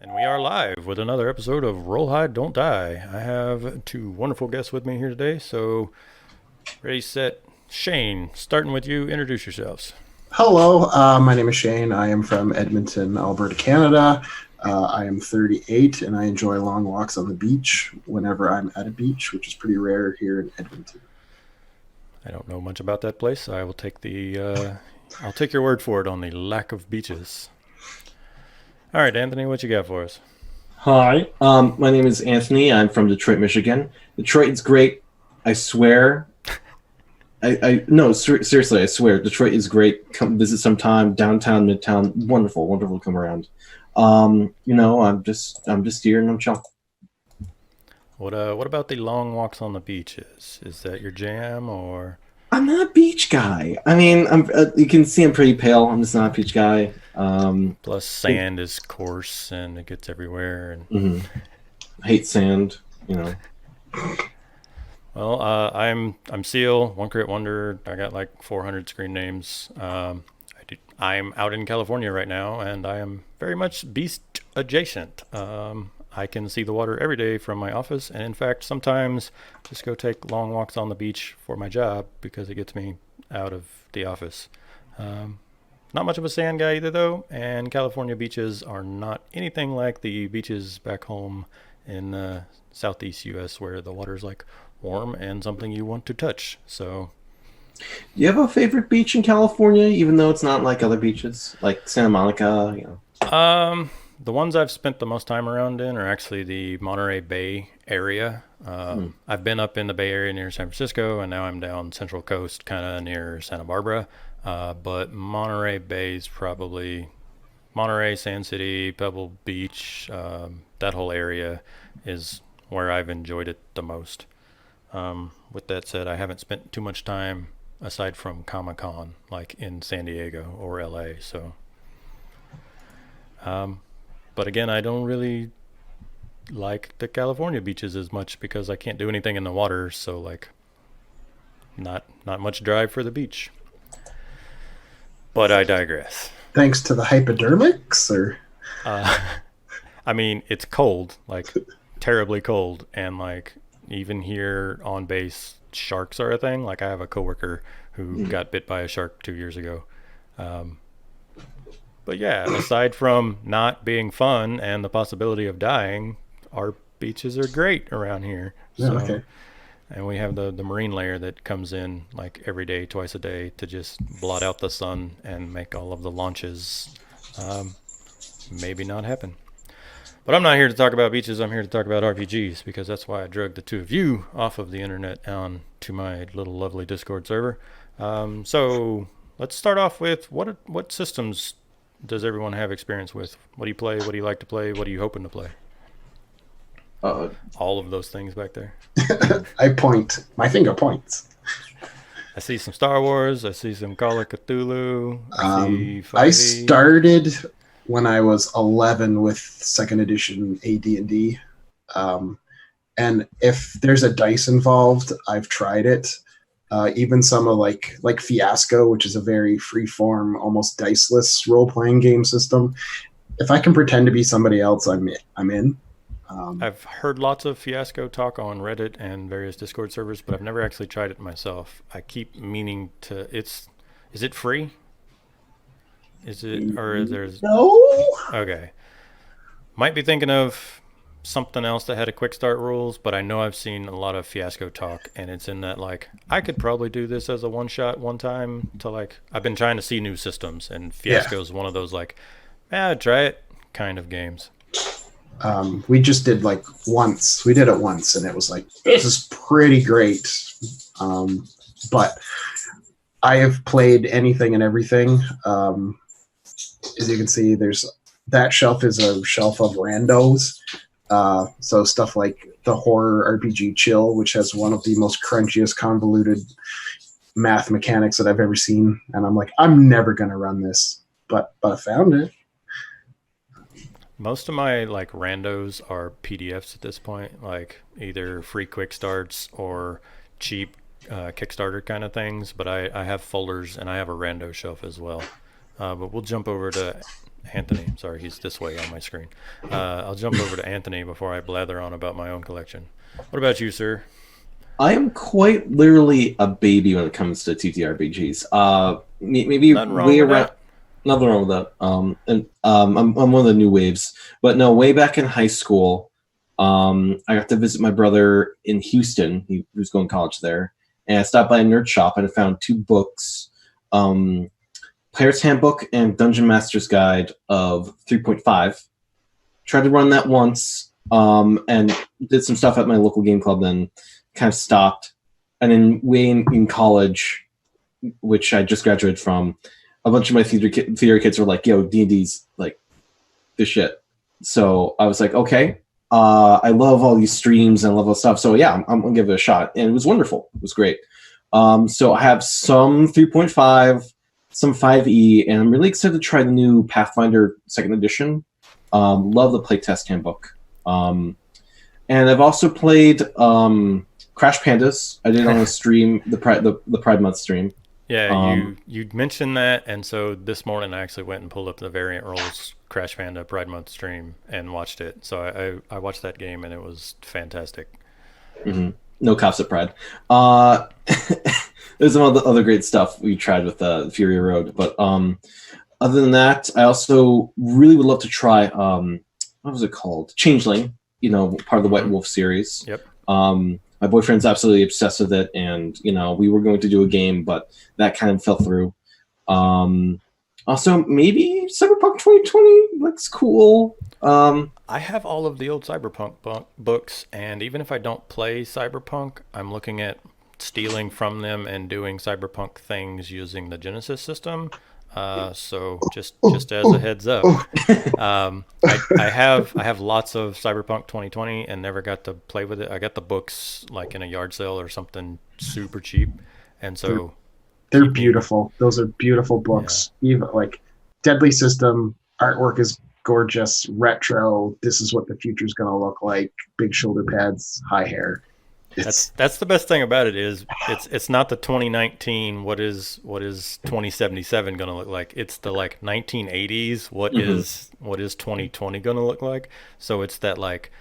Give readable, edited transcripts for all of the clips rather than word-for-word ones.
And we are live with another episode of Roll High, Don't Die. I have two wonderful guests with me here today. So, ready, set, Shane, starting with you, introduce yourselves. Hello, my name is Shane. I am from Edmonton, Alberta, Canada. I am 38 and I enjoy long walks on the beach whenever I'm at a beach, which is pretty rare here in Edmonton. I don't know much about that place, so I will take I'll take your word for it on the lack of beaches. All right, Anthony, what you got for us? Hi, my name is Anthony. I'm from Detroit, Michigan. Detroit is great. I swear. I no, seriously, I swear. Detroit is great. Come visit sometime. Downtown, Midtown, wonderful, wonderful. Come around. I'm just here and I'm chill. What about the long walks on the beaches? Is that your jam or? I'm not a beach guy. I mean, you can see I'm pretty pale. I'm just not a beach guy. Plus, sand is coarse and it gets everywhere. And I hate sand. Well, I'm Seal, OneCritWonder. I got like 400 screen names. I'm out in California right now, and I am very much beast adjacent. I can see the water every day from my office, and in fact, sometimes just go take long walks on the beach for my job because it gets me out of the office. Not much of a sand guy either, though, and California beaches are not anything like the beaches back home in the southeast U.S. where the water's like warm and something you want to touch. So, Do you have a favorite beach in California, even though it's not like other beaches, like Santa Monica? The ones I've spent the most time around in are actually the Monterey Bay area. I've been up in the Bay Area near San Francisco, and now I'm down Central Coast, kind of near Santa Barbara. But Monterey Bay is probably Monterey, Sand City, Pebble Beach. That whole area is where I've enjoyed it the most. With that said, I haven't spent too much time aside from Comic-Con, like in San Diego or LA. So, but again, I don't really like the California beaches as much because I can't do anything in the water. So, like, not much drive for the beach. But I digress. Thanks to the hypodermics, or I mean, it's cold, like terribly cold, and like even here on base, sharks are a thing. Like I have a coworker who got bit by a shark 2 years ago. But yeah, aside from not being fun and the possibility of dying, our beaches are great around here. So, okay. And we have the marine layer that comes in like every day, twice a day to just blot out the sun and make all of the launches maybe not happen. But I'm not here to talk about beaches. I'm here to talk about RPGs because that's why I drugged the two of you off of the internet on to my little lovely Discord server. So let's start off with what systems does everyone have experience with? What do you play? What do you like to play? What are you hoping to play? All of those things back there. I point. My finger points. I see some Star Wars. I see some Call of Cthulhu. I started when I was 11 with second edition AD&D. And if there's a dice involved, I've tried it. Even some of like Fiasco, which is a very free-form, almost diceless role-playing game system. If I can pretend to be somebody else, I'm in. I've heard lots of Fiasco talk on Reddit and various Discord servers, but I've never actually tried it myself. I keep meaning to. Is it free? Is it, or there's no? Okay. Might be thinking of something else that had a quick start rules, but I know I've seen a lot of Fiasco talk, and it's in that like I could probably do this as a one shot one time. To like I've been trying to see new systems, and Fiasco is one of those like, try it kind of games. We just did like once. We did it once, and it was like, this is pretty great. But I have played anything and everything. As you can see, that shelf is a shelf of randos. So stuff like the horror RPG Chill, which has one of the most crunchiest, convoluted math mechanics that I've ever seen. And I'm like, I'm never going to run this, but I found it. Most of my like randos are PDFs at this point, like either free quick starts or cheap Kickstarter kind of things. But I have folders and I have a rando shelf as well. But we'll jump over to Anthony. Sorry, he's this way on my screen. I'll jump over to Anthony before I blather on about my own collection. What about you, sir? I am quite literally a baby when it comes to TTRPGs. Maybe Nothing wrong way with around. that. Nothing wrong with that. I'm one of the new waves. But no, way back in high school, I got to visit my brother in Houston. He was going to college there, and I stopped by a nerd shop and I found two books, Player's Handbook and Dungeon Master's Guide of 3.5. Tried to run that once, and did some stuff at my local game club. Then kind of stopped, and then way in college, which I just graduated from, a bunch of my theater kids were like, "Yo, D&D's like the shit." So I was like, "Okay, I love all these streams and I love all this stuff. So yeah, I'm gonna give it a shot." And it was wonderful. It was great. So I have some 3.5, some 5e, and I'm really excited to try the new Pathfinder Second Edition. Love the playtest handbook. And I've also played Crash Pandas. I did it on a stream, the Pride Month stream. Yeah, you mentioned that, and so this morning I actually went and pulled up the Variant Roles Crash Panda Pride Month stream and watched it. So I watched that game, and it was fantastic. Mm-hmm. No cops at Pride. There's some other great stuff we tried with Fury Road, but other than that, I also really would love to try what was it called? Changeling. You know, part of the White Wolf series. Yep. My boyfriend's absolutely obsessed with it, and you know, we were going to do a game, but that kind of fell through. Also, maybe Cyberpunk 2020 looks cool. I have all of the old Cyberpunk books, and even if I don't play Cyberpunk, I'm looking at stealing from them and doing Cyberpunk things using the Genesis system. So just as a heads up, I have lots of Cyberpunk 2020 and never got to play with it. I got the books like in a yard sale or something super cheap, and so they're beautiful. Those are beautiful books. Yeah. Even like Deadly System artwork is gorgeous, retro. This is what the future's going to look like. Big shoulder pads, high hair. That's the best thing about it is it's not the 2019 what is 2077 going to look like. It's the like 1980s what is 2020 going to look like. So it's that like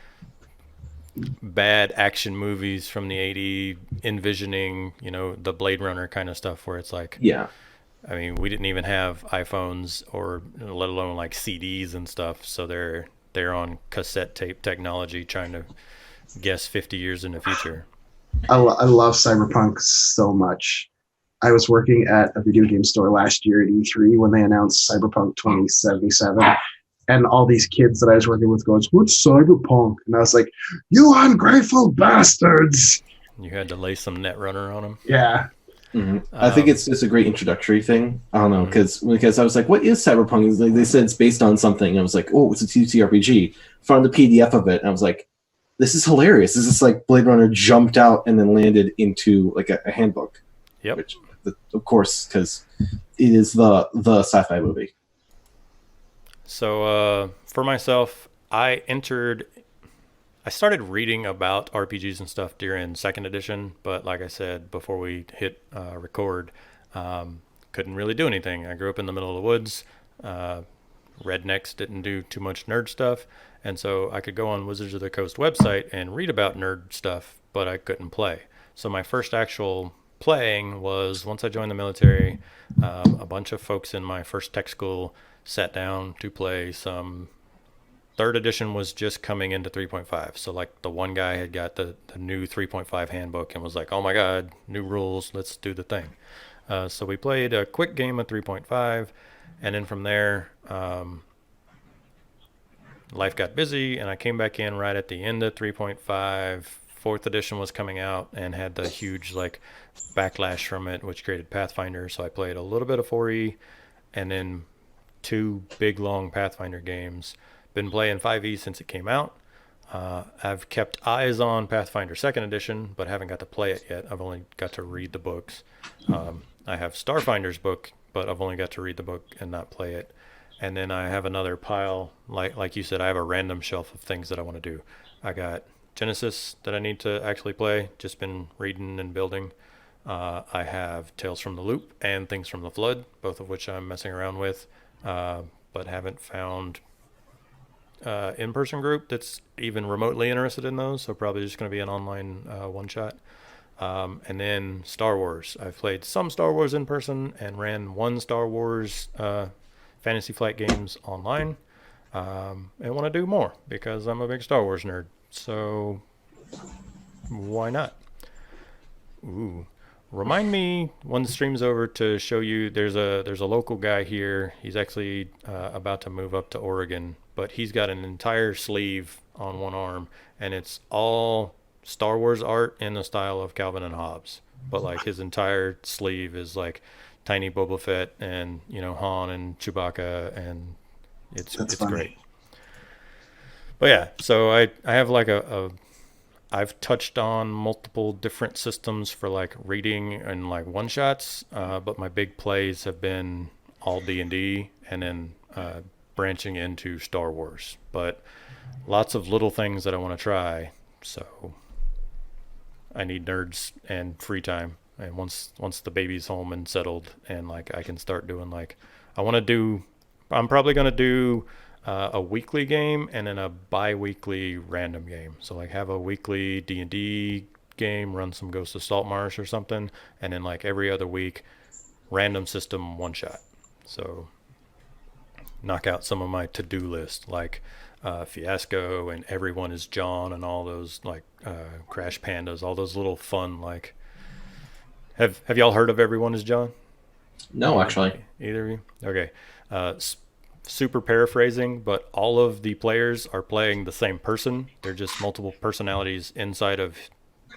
bad action movies from the 80s envisioning, you know, the Blade Runner kind of stuff where it's like, yeah. I mean, we didn't even have iPhones or let alone like CDs and stuff. So they're on cassette tape technology trying to guess 50 years in the future. I love Cyberpunk so much. I was working at a video game store last year at E3 when they announced Cyberpunk 2077, and all these kids that I was working with goes, "What's Cyberpunk?" And I was like, "You ungrateful bastards!" You had to lay some Netrunner on them. Yeah. Mm-hmm. I think it's a great introductory thing. I don't know, because I was like, what is Cyberpunk? They said it's based on something. And I was like, oh, it's a TTRPG. Found the PDF of it, and I was like, this is hilarious. This is like Blade Runner jumped out and then landed into like a handbook. Yep. Which, of course, because it is the sci-fi movie. So for myself, I started reading about RPGs and stuff during second edition, but like I said before we hit record, couldn't really do anything. I grew up in the middle of the woods. Rednecks didn't do too much nerd stuff, and so I could go on Wizards of the Coast website and read about nerd stuff, but I couldn't play. So my first actual playing was once I joined the military. A bunch of folks in my first tech school sat down to play some. Third edition was just coming into 3.5. So like the one guy had got the new 3.5 handbook and was like, oh my God, new rules, let's do the thing. So we played a quick game of 3.5, and then from there, life got busy and I came back in right at the end of 3.5. Fourth edition was coming out and had the huge like backlash from it, which created Pathfinder. So I played a little bit of 4E and then 2 big long Pathfinder games. Been playing 5e since it came out. I've kept eyes on Pathfinder 2nd edition, but haven't got to play it yet. I've only got to read the books. I have Starfinder's book, but I've only got to read the book and not play it. And then I have another pile, like you said, I have a random shelf of things that I want to do. I got Genesis that I need to actually play, just been reading and building. I have Tales from the Loop and Things from the Flood, both of which I'm messing around with. But but haven't found in-person group that's even remotely interested in those. So probably just going to be an online one shot. And then Star Wars. I've played some Star Wars in person and ran one Star Wars Fantasy Flight games online. And want to do more because I'm a big Star Wars nerd. So why not? Ooh. Remind me when the stream's over to show you. There's a local guy here. He's actually about to move up to Oregon, but he's got an entire sleeve on one arm, and it's all Star Wars art in the style of Calvin and Hobbes. But like his entire sleeve is like tiny Boba Fett and Han and Chewbacca, and it's funny. great. But yeah, so I have like I've touched on multiple different systems for like reading and like one shots, but my big plays have been all D&D and then branching into Star Wars. But lots of little things that I want to try. So I need nerds and free time. And once the baby's home and settled, and like I can start doing like I'm probably gonna do a weekly game and then a bi-weekly random game. So like have a weekly D&D game, run some Ghost of Saltmarsh or something, and then like every other week random system one shot. So knock out some of my to-do list like Fiasco and Everyone is John and all those like Crash Pandas, all those little fun like have y'all heard of Everyone is John? No, actually. Either of you? Okay. Super paraphrasing, but all of the players are playing the same person. They're just multiple personalities inside of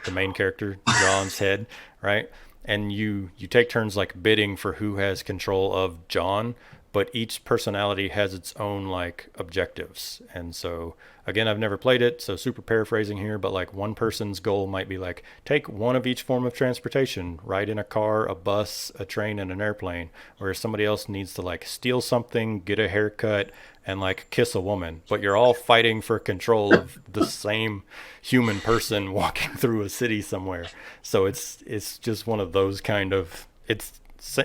the main character, John's head, right? And you take turns like bidding for who has control of John, but each personality has its own like objectives. And so again, I've never played it, so super paraphrasing here, but like one person's goal might be like take one of each form of transportation, ride in a car, a bus, a train, and an airplane, whereas somebody else needs to like steal something, get a haircut, and like kiss a woman. But you're all fighting for control of the same human person walking through a city somewhere. So it's just one of those kind of, it's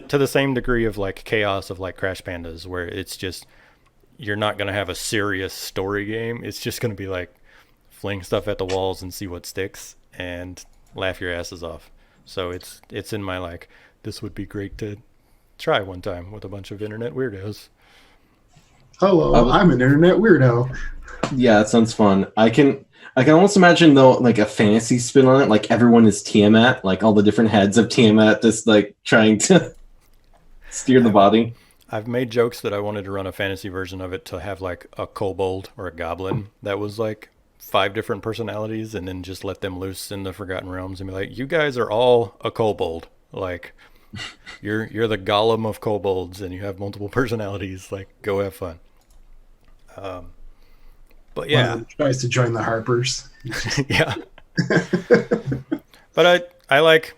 to the same degree of like chaos of like Crash Pandas, where it's just you're not going to have a serious story game. It's just going to be like fling stuff at the walls and see what sticks and laugh your asses off. So it's in my like, this would be great to try one time with a bunch of internet weirdos. Hello, I'm an internet weirdo. Yeah, that sounds fun. I can almost imagine though like a fantasy spin on it, like everyone is Tiamat, like all the different heads of Tiamat just like trying to steer the body. I've made jokes that I wanted to run a fantasy version of it to have like a kobold or a goblin that was like 5 different personalities, and then just let them loose in the Forgotten Realms and be like, you guys are all a kobold. Like you're the Gollum of kobolds and you have multiple personalities. Like go have fun. But yeah, tries to join the Harpers. yeah. But I like,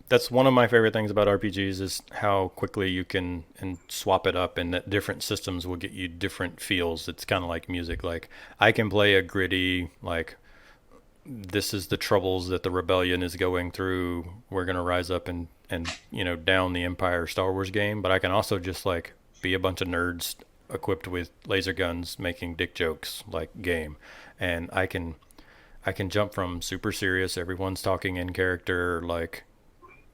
that's one of my favorite things about RPGs is how quickly you can and swap it up, and that different systems will get you different feels. It's kind of like music. Like I can play a gritty, like this is the troubles that the rebellion is going through. We're going to rise up and down the Empire Star Wars game. But I can also just like be a bunch of nerds equipped with laser guns making dick jokes like game. And I can jump from super serious, everyone's talking in character like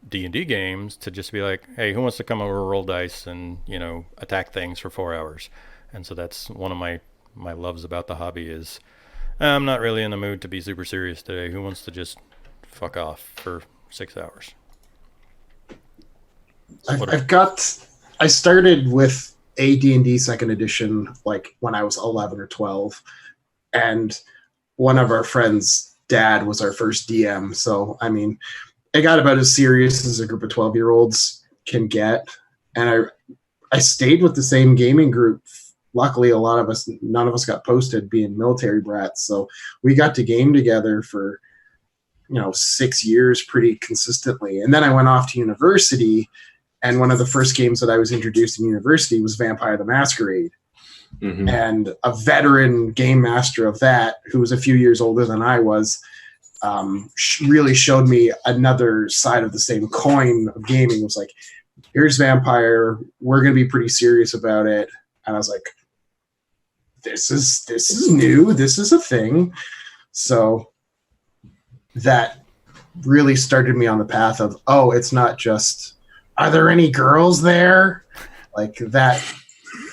D&D games, to just be like, hey, who wants to come over, roll dice, and attack things for 4 hours. And so that's one of my loves about the hobby is I'm not really in the mood to be super serious today. Who wants to just fuck off for 6 hours? I started with AD&D second edition like when I was 11 or 12, and one of our friends' dad was our first DM. So I mean, it got about as serious as a group of 12-year-olds can get, and I stayed with the same gaming group. Luckily, none of us got posted being military brats, so we got to game together for 6 years pretty consistently. And then I went off to university. And one of the first games that I was introduced in university was Vampire the Masquerade. Mm-hmm. And a veteran game master of that, who was a few years older than I was, really showed me another side of the same coin of gaming. It was like, here's vampire. We're gonna be pretty serious about it. And I was like, this is new. This is a thing. So that really started me on the path of, oh, it's not just, are there any girls there? Like that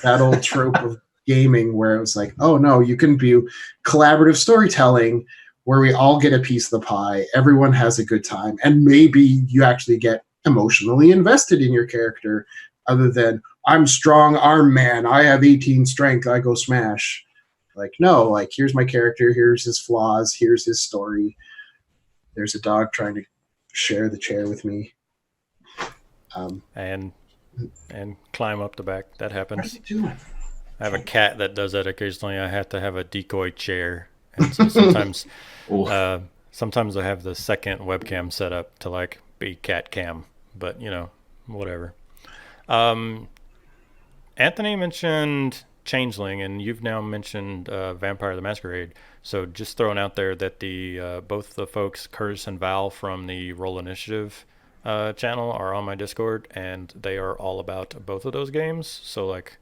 old trope of gaming where it was like, oh no, you can do collaborative storytelling where we all get a piece of the pie, everyone has a good time, and maybe you actually get emotionally invested in your character other than I'm strong arm man, I have 18 strength, I go smash. Like, no, like here's my character, here's his flaws, here's his story. There's a dog trying to share the chair with me. And climb up the back. That What is happens. he doing? I have a cat that does that occasionally. I have to have a decoy chair, and so sometimes, Oof. sometimes I have the second webcam set up to like be cat cam. But whatever. Um, Anthony mentioned Changeling, and you've now mentioned Vampire the Masquerade. So just throwing out there that the both the folks Curtis and Val from the Roll Initiative channel are on my Discord, and they are all about both of those games. So like,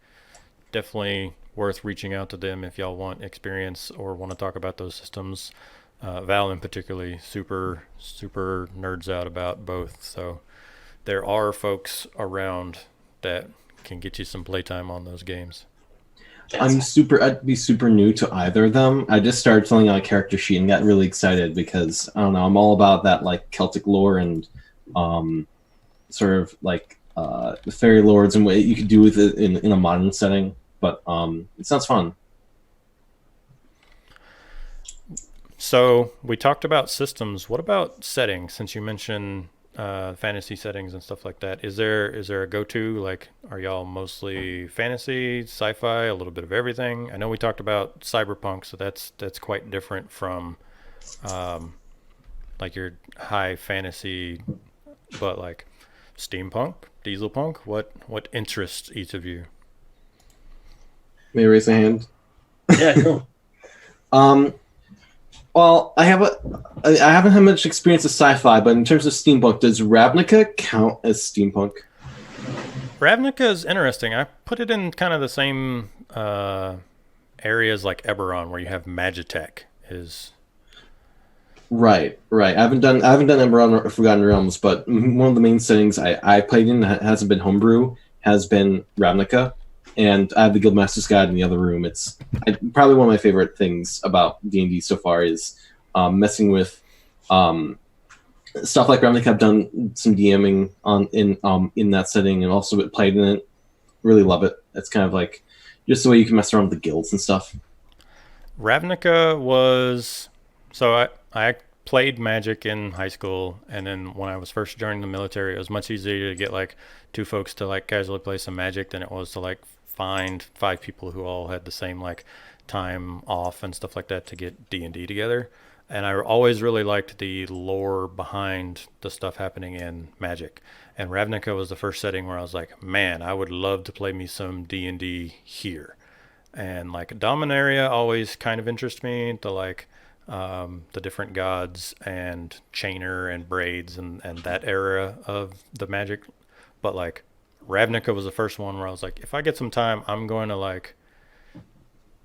definitely worth reaching out to them if y'all want experience or want to talk about those systems. Val in particularly super nerds out about both. So there are folks around that can get you some playtime on those games. I'd be super new to either of them. I just started filling out a character sheet and got really excited because I don't know, I'm all about that like Celtic lore and sort of like the fairy lords and what you could do with it in a modern setting. But it sounds fun. So we talked about systems. What about settings? Since you mentioned fantasy settings and stuff like that, is there a go-to? Like, are y'all mostly fantasy, sci-fi, a little bit of everything? I know we talked about cyberpunk, so that's quite different from um, like your high fantasy, but like steampunk, dieselpunk. What interests each of you? May I raise a hand? Yeah, cool. Um, well, I haven't had much experience with sci-fi, but in terms of steampunk, does Ravnica count as steampunk? Ravnica is interesting. I put it in kind of the same areas like Eberron, where you have Magitech. Is Right. I haven't done Eberron or Forgotten Realms, but one of the main settings I played in that hasn't been homebrew has been Ravnica, and I have the Guildmaster's Guide in the other room. It's probably one of my favorite things about D&D so far is messing with stuff like Ravnica. I've done some DMing in that setting, and also played in it. Really love it. It's kind of like just the way you can mess around with the guilds and stuff. Ravnica was so I played Magic in high school, and then when I was first joining the military, it was much easier to get like two folks to like casually play some Magic than it was to like find five people who all had the same like time off and stuff like that to get D&D together. And I always really liked the lore behind the stuff happening in Magic. And Ravnica was the first setting where I was like, man, I would love to play me some D&D here. And like Dominaria always kind of interests me, the different gods and Chainer and Braids and that era of the Magic. But like Ravnica was the first one where I was like, if I get some time, I'm going to like,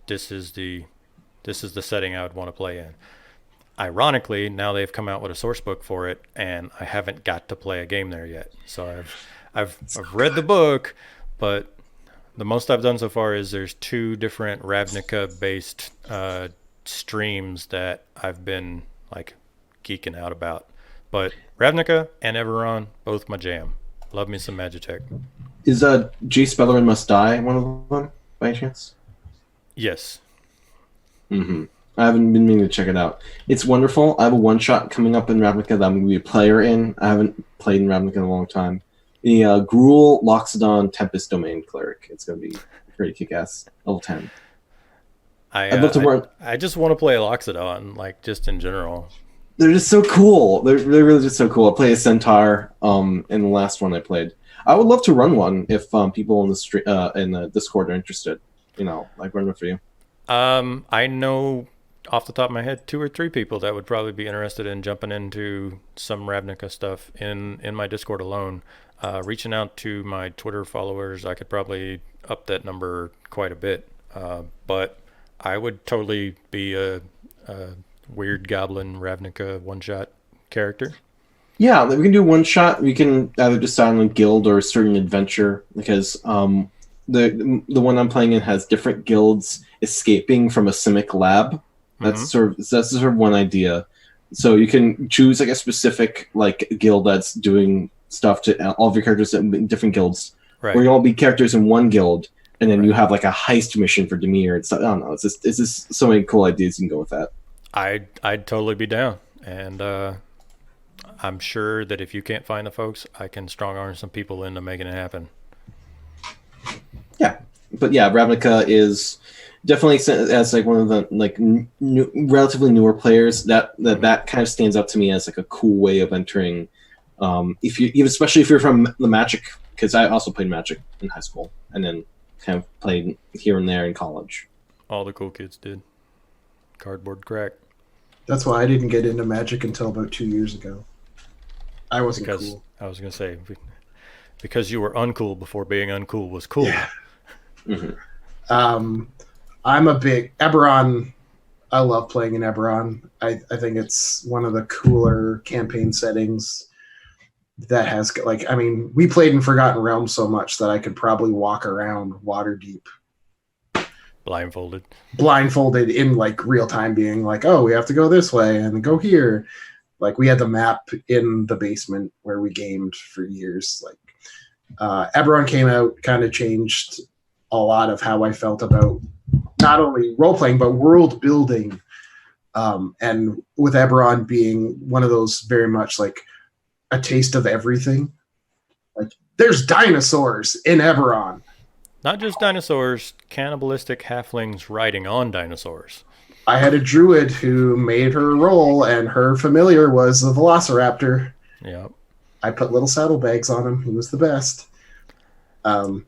this is the setting I would want to play in. Ironically, now they've come out with a source book for it, and I haven't got to play a game there yet. So I've read the book, but the most I've done so far is there's two different Ravnica based streams that I've been like geeking out about. But Ravnica and Eberron, both my jam. Love me some Magitech. Is Jace Beleren Must Die one of them by any chance? Yes. Mm-hmm. I haven't been meaning to check it out. It's wonderful. I have a one-shot coming up in Ravnica that I'm going to be a player in. I haven't played in Ravnica in a long time. The Gruul Loxodon Tempest Domain Cleric. It's going to be pretty kick-ass. Level 10. I'd love to run. I just want to play Loxodon, like just in general. They're just so cool. They're really just so cool. I play a Centaur in the last one I played. I would love to run one if people in the Discord are interested. Like run one for you. I know off the top of my head 2 or 3 people that would probably be interested in jumping into some Ravnica stuff in my Discord alone. Reaching out to my Twitter followers, I could probably up that number quite a bit. But I would totally be a weird goblin Ravnica one shot character. Yeah, we can do one shot. We can either decide on a guild or a certain adventure because the one I'm playing in has different guilds escaping from a simic lab. That's sort of one idea. So you can choose like a specific like guild that's doing stuff to all of your characters in different guilds. Right. Where you all be characters in one guild, and then you have like a heist mission for Demir. It's I don't know. It's just so many cool ideas you can go with that. I'd totally be down, and I'm sure that if you can't find the folks, I can strong arm some people into making it happen. Yeah, but yeah, Ravnica is definitely as like one of the like relatively newer players that kind of stands up to me as like a cool way of entering. If you especially if you're from the Magic, because I also played Magic in high school and then kind of played here and there in college. All the cool kids did. Cardboard crack. That's why I didn't get into Magic until about 2 years ago. I wasn't cool. I was going to say, because you were uncool before being uncool was cool. Yeah. I'm a big Eberron. I love playing in Eberron. I think it's one of the cooler campaign settings that has like, I mean, we played in Forgotten Realms so much that I could probably walk around Waterdeep blindfolded in like real time, being like, oh, we have to go this way and go here. Like we had the map in the basement where we gamed for years. Like Eberron came out, kind of changed a lot of how I felt about not only role playing but world building. And with Eberron being one of those very much like a taste of everything. Like there's dinosaurs in Eberron. Not just dinosaurs, cannibalistic halflings riding on dinosaurs. I had a druid who made her roll, and her familiar was a velociraptor. Yep. I put little saddlebags on him. He was the best. I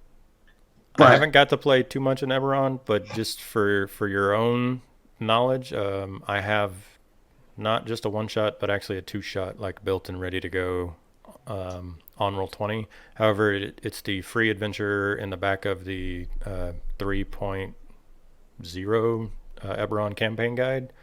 haven't got to play too much in Eberron, but just for your own knowledge, I have not just a one-shot, but actually a two-shot, like built and ready to go on Roll20. However, it's the free adventure in the back of the 3.0 Eberron campaign guide.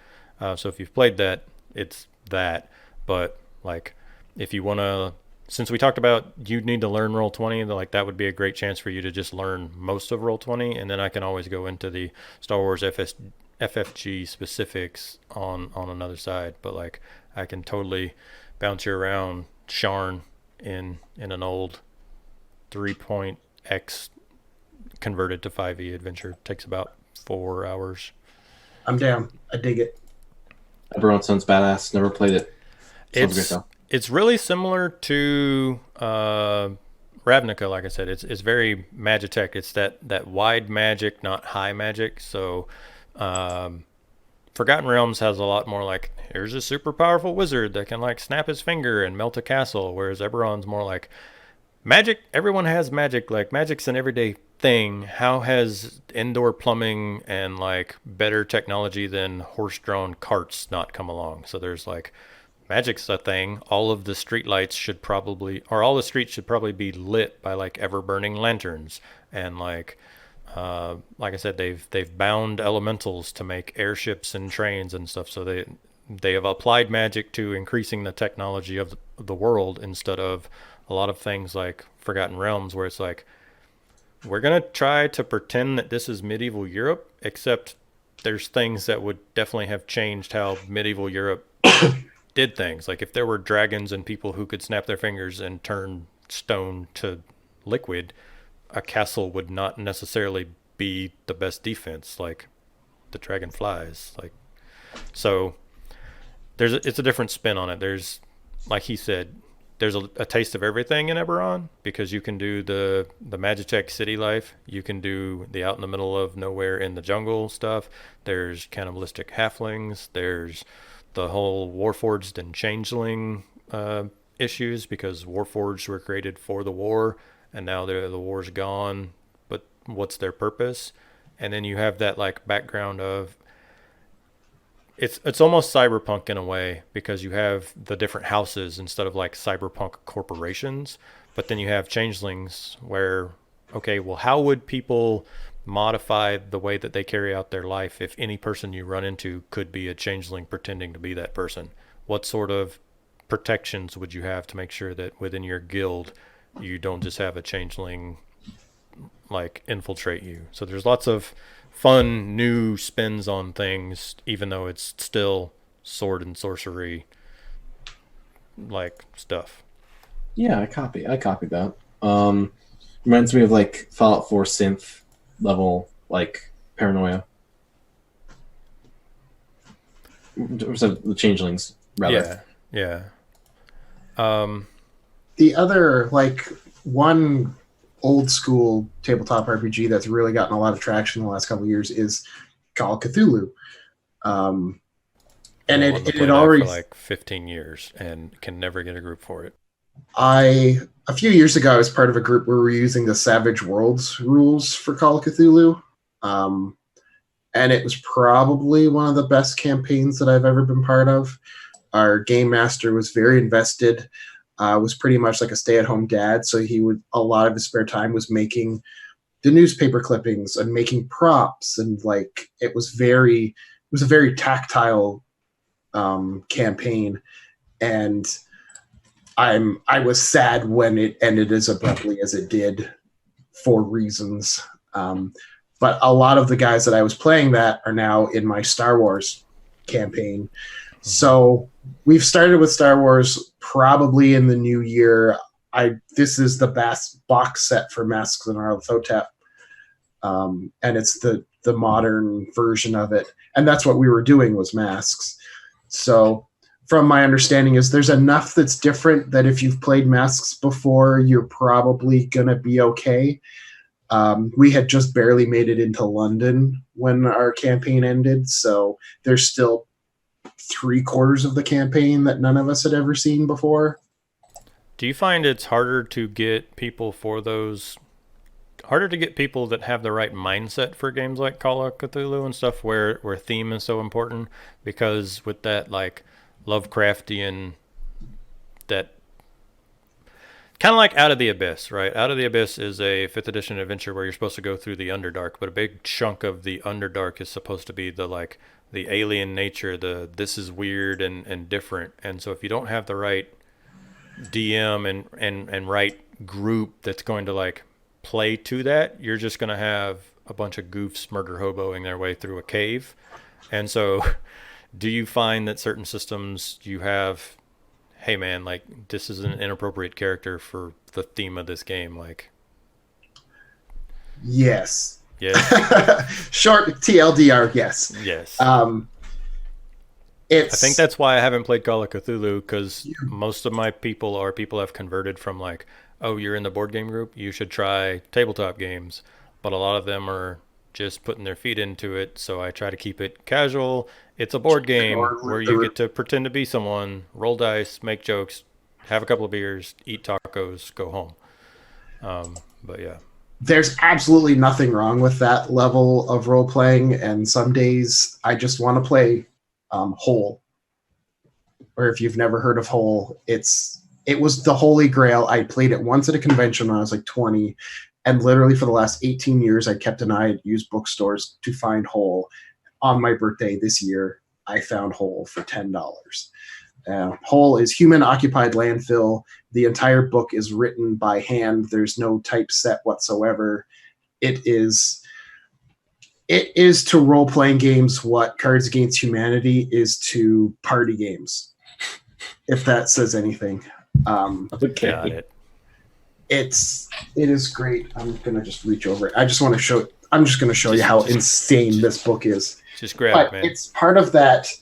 So if you've played that, it's that. But like, if you want to, since we talked about you need to learn Roll20, like that would be a great chance for you to just learn most of Roll20, and then I can always go into the Star Wars FFG specifics on another side. But like, I can totally bounce you around Sharn in an old 3.x converted to 5e adventure. Takes about 4 hours. I'm down. I dig it. Eberron sounds badass. Never played it. Sounds great though. It's really similar to Ravnica, like I said. It's very Magitech. It's that wide magic, not high magic. So Forgotten Realms has a lot more like, here's a super powerful wizard that can like snap his finger and melt a castle, whereas Eberron's more like magic. Everyone has magic. Like magic's an everyday thing. How has indoor plumbing and like better technology than horse-drawn carts not come along? So there's like, magic's a thing. All of the street lights should probably, or all the streets should probably be lit by like ever-burning lanterns. And like I said, they've bound elementals to make airships and trains and stuff. So they have applied magic to increasing the technology of the world, instead of a lot of things like Forgotten Realms, where it's like, we're going to try to pretend that this is medieval Europe, except there's things that would definitely have changed how medieval Europe did things. Like if there were dragons and people who could snap their fingers and turn stone to liquid, a castle would not necessarily be the best defense. Like the dragon flies. Like, so it's a different spin on it. There's, like he said, there's a taste of everything in Eberron, because you can do the Magitech city life. You can do the out in the middle of nowhere in the jungle stuff. There's cannibalistic halflings. There's the whole Warforged and Changeling issues, because Warforged were created for the war, and now the war's gone, but what's their purpose? And then you have that like background of it's almost cyberpunk in a way because you have the different houses instead of like cyberpunk corporations, but then you have changelings where okay, well how would people modify the way that they carry out their life if any person you run into could be a changeling pretending to be that person? What sort of protections would you have to make sure that within your guild you don't just have a changeling like infiltrate you? So there's lots of fun new spins on things, even though it's still sword and sorcery like stuff. Yeah, I copied that. Reminds me of like Fallout 4 synth level like paranoia. Or the changelings rather. Yeah, yeah. The other, like, one old school tabletop RPG that's really gotten a lot of traction in the last couple of years is Call of Cthulhu. And I wanted to it play had that already. for like 15 years and can never get a group for it. A few years ago, I was part of a group where we were using the Savage Worlds rules for Call of Cthulhu. And it was probably one of the best campaigns that I've ever been part of. Our game master was very invested, was pretty much like a stay-at-home dad. So a lot of his spare time was making the newspaper clippings and making props. And like, it was a very tactile campaign. And I was sad when it ended as abruptly as it did for reasons. But a lot of the guys that I was playing that are now in my Star Wars campaign. So we've started with Star Wars probably in the new year. This is the best box set for Masks and Arthotep. And it's the modern version of it. And that's what we were doing was Masks. So from my understanding is there's enough that's different that if you've played Masks before, you're probably going to be okay. We had just barely made it into London when our campaign ended, so there's still 3/4 of the campaign that none of us had ever seen before. Do you find it's harder to get people that have the right mindset for games like Call of Cthulhu and stuff where theme is so important? Because with that like Lovecraftian, that kind of like Out of the Abyss, right? Out of the Abyss is a 5th edition adventure where you're supposed to go through the Underdark, but a big chunk of the Underdark is supposed to be the alien nature, this is weird and different. And so if you don't have the right DM and right group that's going to like play to that, you're just going to have a bunch of goofs murder hoboing their way through a cave. And so do you find that certain systems you have, hey man, like this is an inappropriate character for the theme of this game? Like, Yes. yeah, Short TLDR, yes. yes. I think that's why I haven't played Call of Cthulhu, because most of my people have converted from like, oh, you're in the board game group, you should try tabletop games. But a lot of them are just putting their feet into it, so I try to keep it casual. It's a board game where you get to pretend to be someone, roll dice, make jokes, have a couple of beers, eat tacos, go home. But yeah. There's absolutely nothing wrong with that level of role playing, and some days I just want to play Whole. Or if you've never heard of Whole, it was the holy grail. I played it once at a convention when I was like 20, and literally for the last 18 years I kept an eye at used bookstores to find Whole. On my birthday this year, I found Whole for $10. Whole is human-occupied landfill. The entire book is written by hand. There's no typeset whatsoever. It is to role-playing games what Cards Against Humanity is to party games, if that says anything. Okay. Got it. It is great. I'm gonna just reach over it. I'm just going to show you how insane this book is. Just grab But it, man. it's part of that.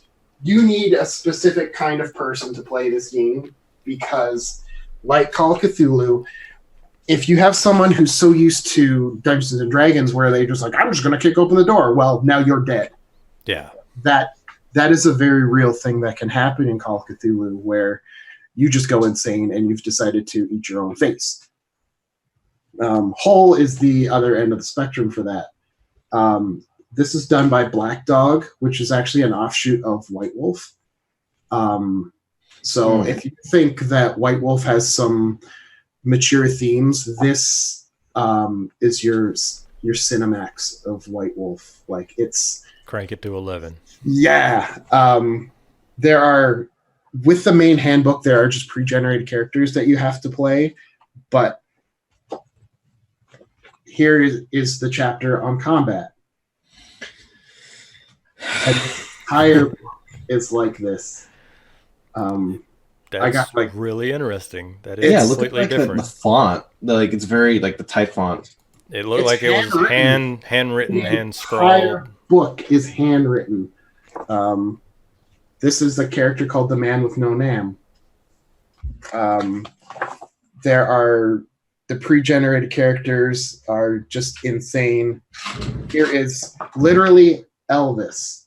You need a specific kind of person to play this game because, like Call of Cthulhu, if you have someone who's so used to Dungeons and Dragons where they just like, I'm just going to kick open the door, well, now you're dead. Yeah. That is a very real thing that can happen in Call of Cthulhu where you just go insane and you've decided to eat your own face. Whole is the other end of the spectrum for that. This is done by Black Dog, which is actually an offshoot of White Wolf. So if you think that White Wolf has some mature themes, this is your Cinemax of White Wolf. Like, it's Crank it to 11. Yeah. There are, with the main handbook, there are just pre-generated characters that you have to play, but here is the chapter on combat. And the entire book is like this. That's I got, like, really interesting. That is look at completely like different. the font. Like it's very like the type font. It looked It's like it was handwritten, The hand scrawled. entire book is handwritten. This is a character called the Man with No Nam. There are the pre-generated characters are just insane. Here is literally Elvis.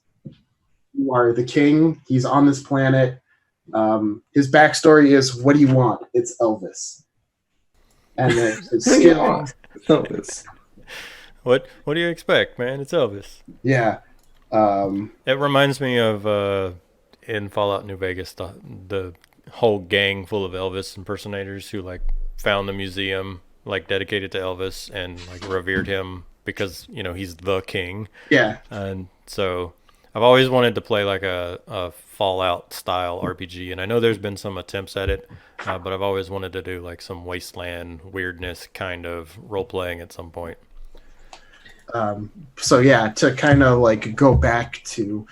You are the king. He's on this planet. His backstory is, what do you want? It's Elvis. And then his skill. Elvis. What do you expect, man? It's Elvis. Yeah. It reminds me of in Fallout New Vegas, the whole gang full of Elvis impersonators who like found the museum like dedicated to Elvis and like revered him because, you know, he's the king. Yeah. And so I've always wanted to play like a Fallout style RPG, and I know there's been some attempts at it, but I've always wanted to do like some wasteland weirdness kind of role playing at some point. So yeah, to kind of like go back to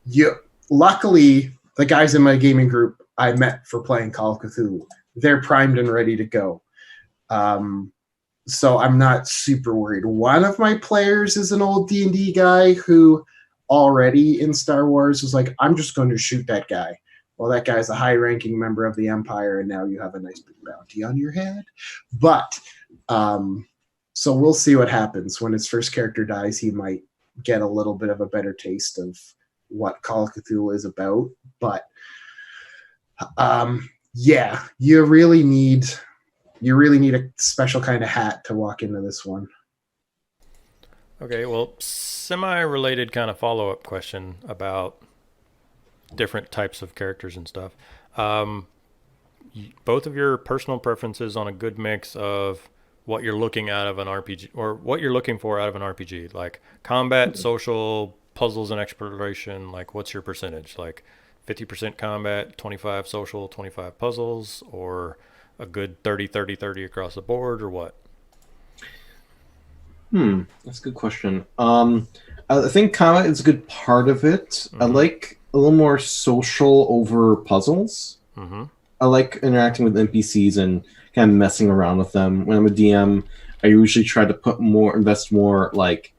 you. Luckily, the guys in my gaming group I met for playing Call of Cthulhu. They're primed and ready to go. So I'm not super worried. One of my players is an old D&D guy who already in Star Wars was like, I'm just going to shoot that guy. Well, that guy's a high-ranking member of the Empire, and now you have a nice big bounty on your head. But so we'll see what happens. When his first character dies, he might get a little bit of a better taste of what Call of Cthulhu is about. But yeah, you really need a special kind of hat to walk into this one. Okay, well, semi-related kind of follow-up question about different types of characters and stuff. Both of your personal preferences on a good mix of what you're looking out of an RPG, or what you're looking for out of an RPG, like combat, social, puzzles, and exploration. Like, what's your percentage? Like 50% combat, 25 social, 25 puzzles, or a good 30-30-30 across the board, or what? That's a good question. I think combat is a good part of it. Mm-hmm. I like a little more social over puzzles. Mm-hmm. I like interacting with NPCs and kind of messing around with them. When I'm a DM, I usually try to invest more like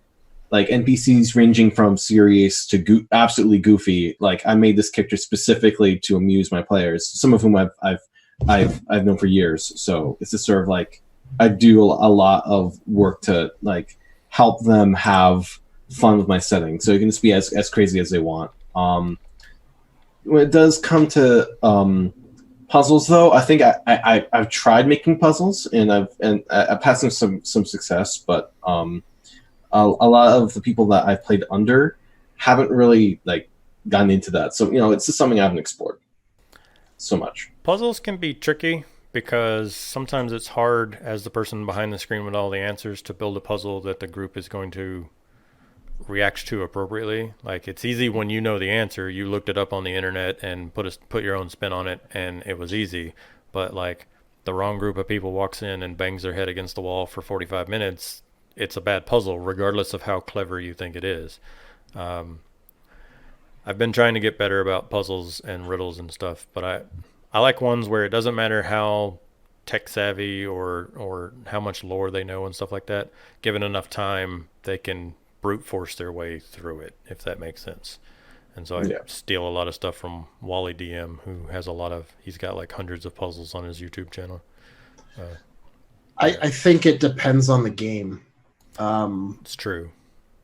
NPCs ranging from serious to absolutely goofy. Like, I made this character specifically to amuse my players, some of whom I've known for years. So it's just sort of like I do a lot of work to like help them have fun with my setting, so it can just be as crazy as they want. When it does come to puzzles, though, I think I've tried making puzzles and I've had some success, but a lot of the people that I've played under haven't really like gotten into that. So, you know, it's just something I haven't explored so much. Puzzles can be tricky because sometimes it's hard as the person behind the screen with all the answers to build a puzzle that the group is going to react to appropriately. Like, it's easy when you know the answer, you looked it up on the internet and put your own spin on it, and it was easy. But like, the wrong group of people walks in and bangs their head against the wall for 45 minutes, it's a bad puzzle regardless of how clever you think it is. I've been trying to get better about puzzles and riddles and stuff, but I like ones where it doesn't matter how tech savvy or how much lore they know and stuff like that. Given enough time, they can brute force their way through it, if that makes sense. And so I steal a lot of stuff from Wally DM, who has he's got like hundreds of puzzles on his YouTube channel. I think it depends on the game. It's true.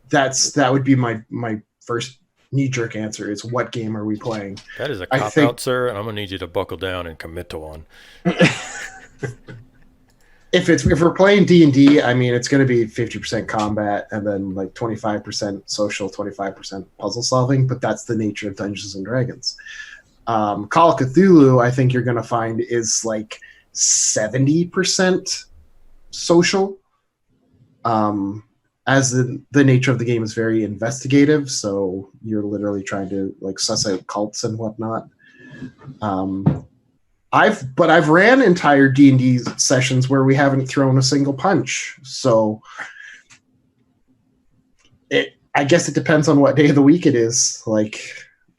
That would be my first knee-jerk answer is, what game are we playing? That is a cop-out, sir, and I'm going to need you to buckle down and commit to one. if we're playing D&D, I mean, it's going to be 50% combat and then like 25% social, 25% puzzle solving. But that's the nature of Dungeons and Dragons. Call of Cthulhu, I think you're going to find is like 70% social. As the nature of the game is very investigative, so you're literally trying to like suss out cults and whatnot. I've ran entire D&D sessions where we haven't thrown a single punch. So I guess it depends on what day of the week it is. Like,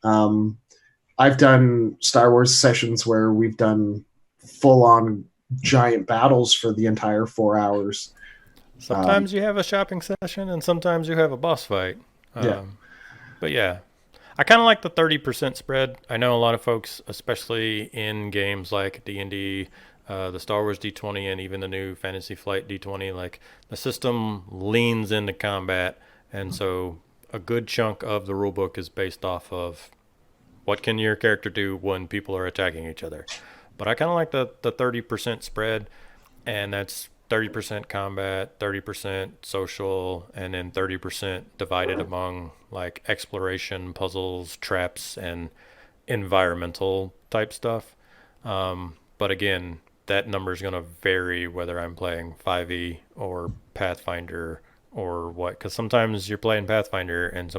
I've done Star Wars sessions where we've done full on giant battles for the entire 4 hours. Sometimes you have a shopping session, and sometimes you have a boss fight. Yeah. But yeah, I kind of like the 30% spread. I know a lot of folks, especially in games like D&D, the Star Wars D20, and even the new Fantasy Flight D20, like the system leans into combat, and so a good chunk of the rulebook is based off of what can your character do when people are attacking each other. But I kind of like the 30% spread, and that's 30% combat, 30% social, and then 30% divided among like exploration, puzzles, traps, and environmental type stuff. But again, that number is going to vary whether I'm playing 5e or Pathfinder or what. Because sometimes you're playing Pathfinder and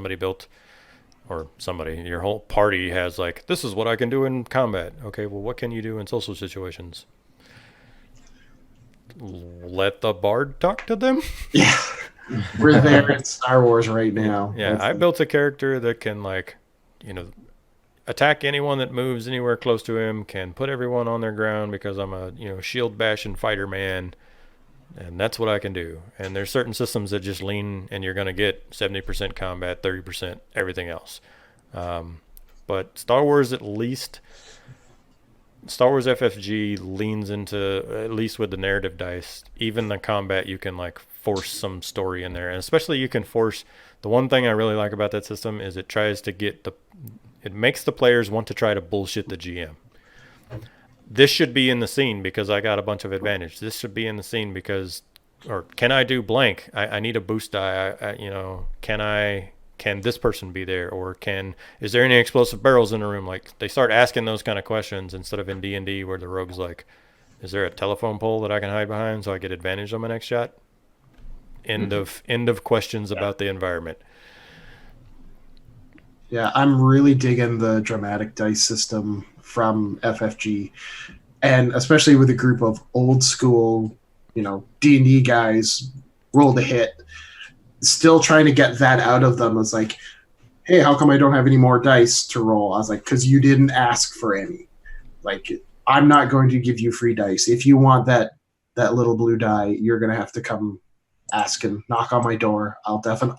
your whole party has like, this is what I can do in combat. Okay, well, what can you do in social situations? Let the bard talk to them. Yeah, we're there in Star Wars right now. Yeah, I built a character that can attack anyone that moves anywhere close to him, can put everyone on their ground because I'm a shield bashing fighter man, and that's what I can do. And there's certain systems that just lean, and you're gonna get 70% combat, 30% everything else. But Star Wars FFG leans into, at least with the narrative dice, even the combat, you can like force some story in there. And especially you can force, the one thing I really like about that system is it makes the players want to try to bullshit the GM. This should be in the scene because I got a bunch of advantage. This should be in the scene because, or can I do blank? I need a boost die. Can this person be there, or is there any explosive barrels in the room? Like, they start asking those kind of questions instead of in D&D where the rogue's like, is there a telephone pole that I can hide behind so I get advantage on my next shot? End of questions about the environment. Yeah, I'm really digging the dramatic dice system from FFG, and especially with a group of old school, D&D guys, roll the hit. Still trying to get that out of them. It's like, hey, how come I don't have any more dice to roll? I was like, because you didn't ask for any. Like, I'm not going to give you free dice. If you want that little blue die, you're going to have to come ask and knock on my door.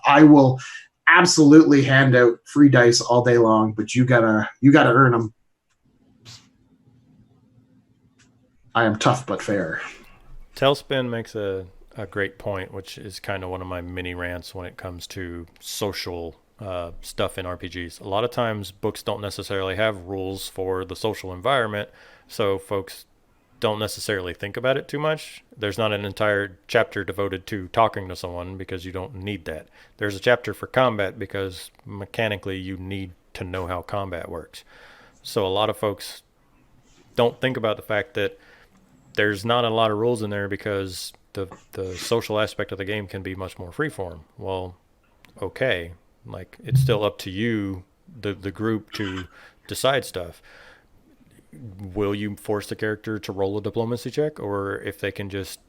I will absolutely hand out free dice all day long, but you gotta earn them. I am tough but fair. Tailspin makes a great point, which is kind of one of my mini rants when it comes to social stuff in RPGs. A lot of times books don't necessarily have rules for the social environment, so folks don't necessarily think about it too much. There's not an entire chapter devoted to talking to someone because you don't need that. There's a chapter for combat because mechanically you need to know how combat works. So a lot of folks don't think about the fact that there's not a lot of rules in there because the social aspect of the game can be much more freeform. Well, okay, like, it's still up to you, the group, to decide stuff. Will you force the character to roll a diplomacy check, or if they can just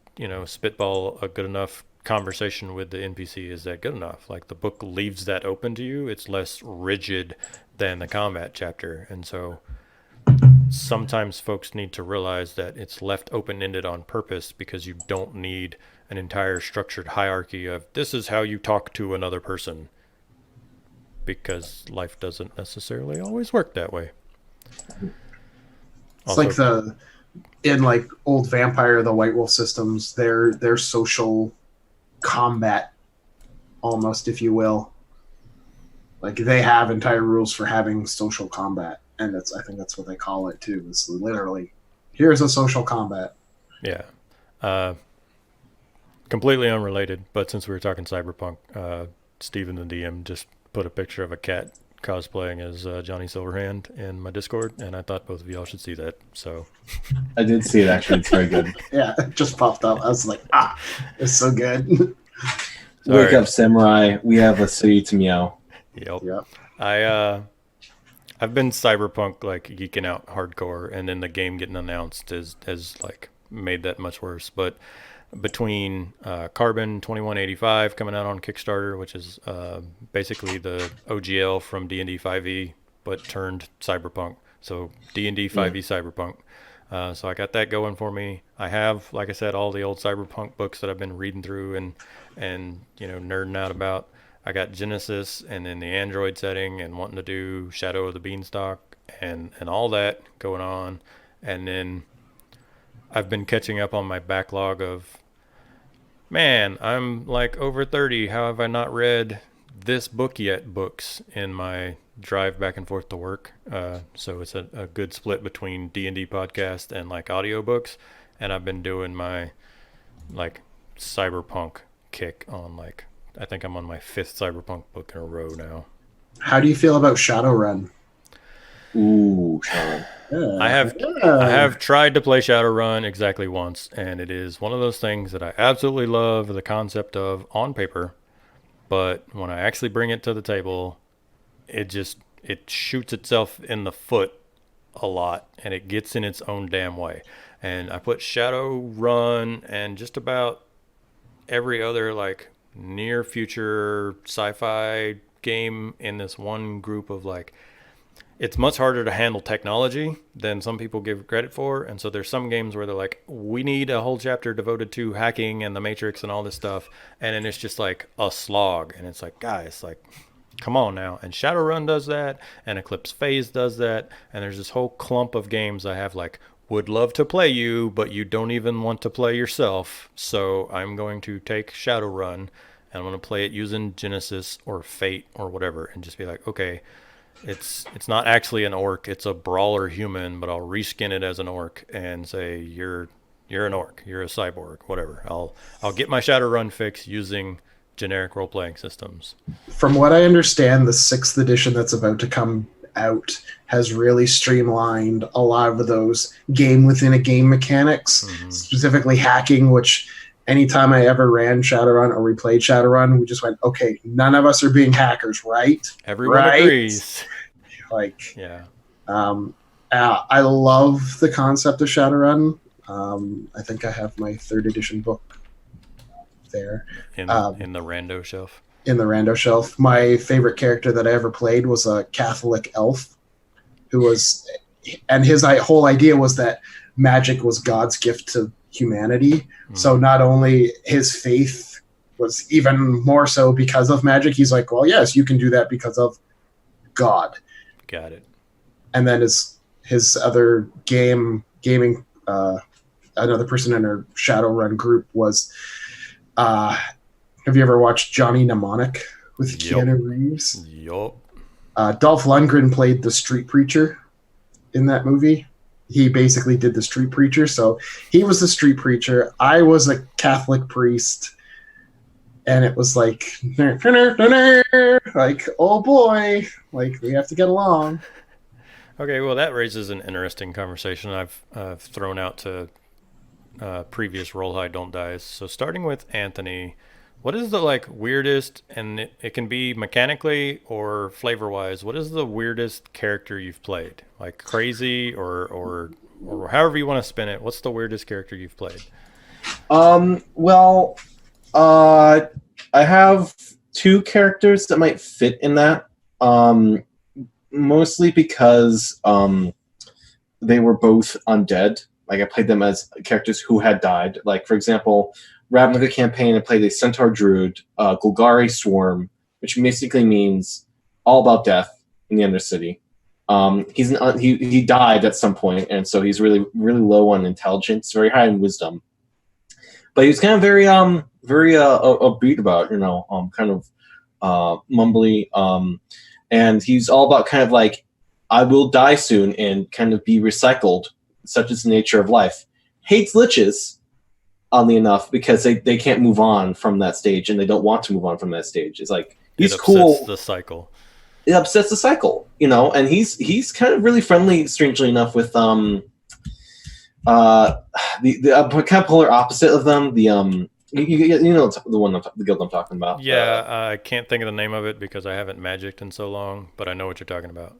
spitball a good enough conversation with the NPC, is that good enough? Like, the book leaves that open to you. It's less rigid than the combat chapter, and so sometimes folks need to realize that it's left open-ended on purpose because you don't need an entire structured hierarchy of this is how you talk to another person, because life doesn't necessarily always work that way. It's also, like old Vampire, the White Wolf systems, they're social combat almost, if you will. Like, they have entire rules for having social combat. And I think that's what they call it too. It's literally, here's a social combat. Yeah. completely unrelated, but since we were talking cyberpunk, Steven the DM just put a picture of a cat cosplaying as Johnny Silverhand in my Discord, and I thought both of y'all should see that. So I did see it actually. It's very good. Yeah, it just popped up. I was like, it's so good. Wake Sorry. up, samurai. We have a city to meow. Yep. Yep. I've been cyberpunk like geeking out hardcore, and then the game getting announced has like made that much worse. But between Carbon 2185 coming out on Kickstarter, which is basically the OGL from D&D 5e, but turned cyberpunk. So D&D 5e cyberpunk. So I got that going for me. I have, like I said, all the old cyberpunk books that I've been reading through and nerding out about. I got Genesis and then the Android setting and wanting to do Shadow of the Beanstalk and all that going on. And then I've been catching up on my backlog of, man, I'm like over 30. How have I not read this book yet? Books in my drive back and forth to work. So it's a good split between D&D podcast and like audiobooks. And I've been doing my like cyberpunk kick on like, I think I'm on my 5th cyberpunk book in a row now. How do you feel about Shadowrun? Ooh, Sean. I have tried to play Shadowrun exactly once, and it is one of those things that I absolutely love the concept of on paper, but when I actually bring it to the table, it shoots itself in the foot a lot, and it gets in its own damn way. And I put Shadowrun and just about every other like near future sci-fi game in this one group of like, it's much harder to handle technology than some people give credit for. And so there's some games where they're like, we need a whole chapter devoted to hacking and the Matrix and all this stuff. And then it's just like a slog. And it's like, guys, like, come on now. And Shadowrun does that. And Eclipse Phase does that. And there's this whole clump of games I have like, would love to play you, but you don't even want to play yourself. So I'm going to take Shadowrun and I'm going to play it using Genesis or Fate or whatever and just be like, okay, it's not actually an orc, it's a brawler human, but I'll reskin it as an orc and say you're an orc, you're a cyborg, whatever. I'll get my Shadowrun fix using generic role-playing systems. From what I understand, the 6th edition that's about to come out has really streamlined a lot of those game within a game mechanics, specifically hacking, which anytime I ever ran Shadowrun or we played Shadowrun, we just went, okay, none of us are being hackers, right? Everyone agrees. Like, yeah. I love the concept of Shadowrun. I think I have my 3rd edition book there. In the rando shelf. In the rando shelf. My favorite character that I ever played was a Catholic elf and his whole idea was that magic was God's gift to humanity. So not only his faith was even more so because of magic, he's like, well, yes, you can do that because of God. Got it. And then his other gaming another person in our Shadowrun group was have you ever watched Johnny Mnemonic with Keanu Reeves? Yup. Dolph Lundgren played the street preacher in that movie. He basically did the street preacher. So he was the street preacher. I was a Catholic priest. And it was like, oh boy, like we have to get along. Okay, well, that raises an interesting conversation I've thrown out to previous Roll High Don't Dies. So starting with Anthony, what is the like weirdest, and it can be mechanically or flavor-wise, what is the weirdest character you've played? Like crazy or however you want to spin it, what's the weirdest character you've played? Well, I have 2 characters that might fit in that. Mostly because they were both undead. Like I played them as characters who had died. Like for example, Ravnica campaign, I played a Centaur Druid, Golgari Swarm, which basically means all about death in the Undercity. He died at some point, and so he's really really low on intelligence, very high in wisdom. But he was kind of very upbeat about, kind of mumbly. And he's all about kind of like, I will die soon and kind of be recycled. Such is the nature of life. Hates liches. oddly enough, because they can't move on from that stage, and they don't want to move on from that stage. It's like he's it upsets cool. the cycle. It upsets the cycle, you know, and he's kind of really friendly, strangely enough, with the kind of polar opposite of them. The you know the one the guild I'm talking about. Yeah, I can't think of the name of it because I haven't magicked in so long, but I know what you're talking about.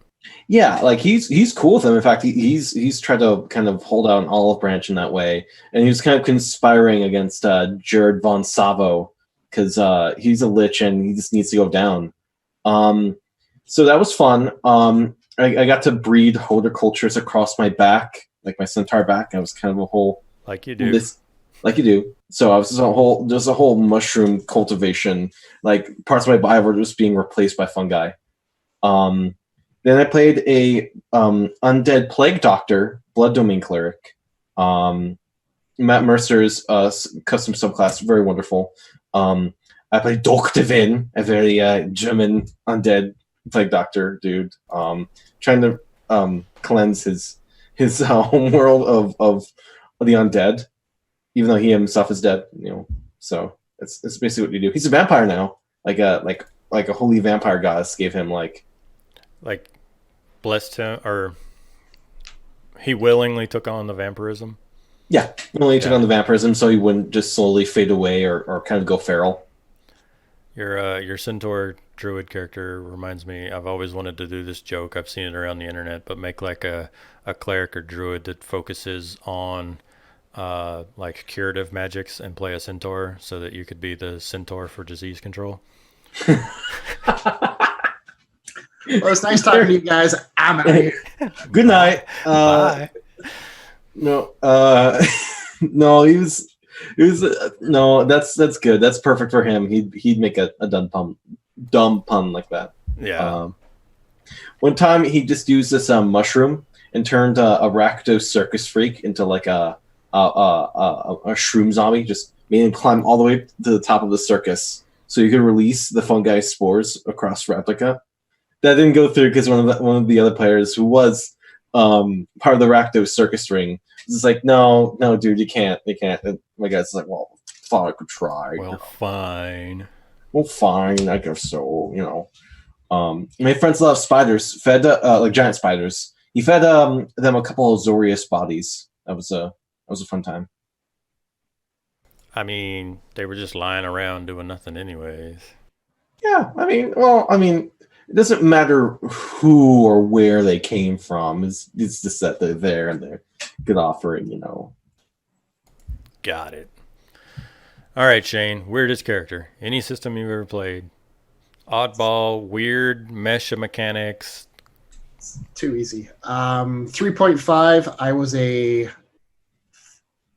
Yeah, like he's cool with them. In fact, he's tried to kind of hold out an olive branch in that way, and he was kind of conspiring against Jared von Savo because he's a lich and he just needs to go down. So that was fun. I got to breed horticultures across my back, like my centaur back. I was kind of a whole like you do. Like you do. So I was just a whole mushroom cultivation. Like parts of my body were just being replaced by fungi. Then I played a undead plague doctor, blood domain cleric. Matt Mercer's custom subclass, very wonderful. I played Dr. Vin, a very German undead plague doctor dude, trying to cleanse his home world of the undead, even though he himself is dead. You know, so it's basically what you do. He's a vampire now, like a holy vampire goddess gave him like blessed him, or he willingly took on the vampirism. Yeah, willingly took on the vampirism so he wouldn't just slowly fade away or kind of go feral. Your centaur druid character reminds me. I've always wanted to do this joke. I've seen it around the internet, but make like a cleric or druid that focuses on like curative magics and play a centaur so that you could be the centaur for disease control. Well, it's nice talking to you guys. I'm out of here. Good night. Bye. No, no, he was no. That's good. That's perfect for him. He'd make a dumb pun like that. Yeah. One time he just used this mushroom and turned a Rakdos circus freak into like a shroom zombie. Just made him climb all the way to the top of the circus so you could release the fungi spores across Replica. That didn't go through because one of the other players who was part of the Rakdos circus ring was just like, no, dude, you can't. And my guy's like, well, thought I could try. Well, fine. Well, fine, I guess so. You know, my friends love spiders. Fed like giant spiders. He fed them a couple of Zorius bodies. That was a fun time. I mean, they were just lying around doing nothing anyways. Yeah, I mean, it doesn't matter who or where they came from. It's just that they're there and they're good offering, you know. Got it. All right, Shane. Weirdest character. Any system you've ever played. Oddball, weird mesh of mechanics. It's too easy. 3.5, I was a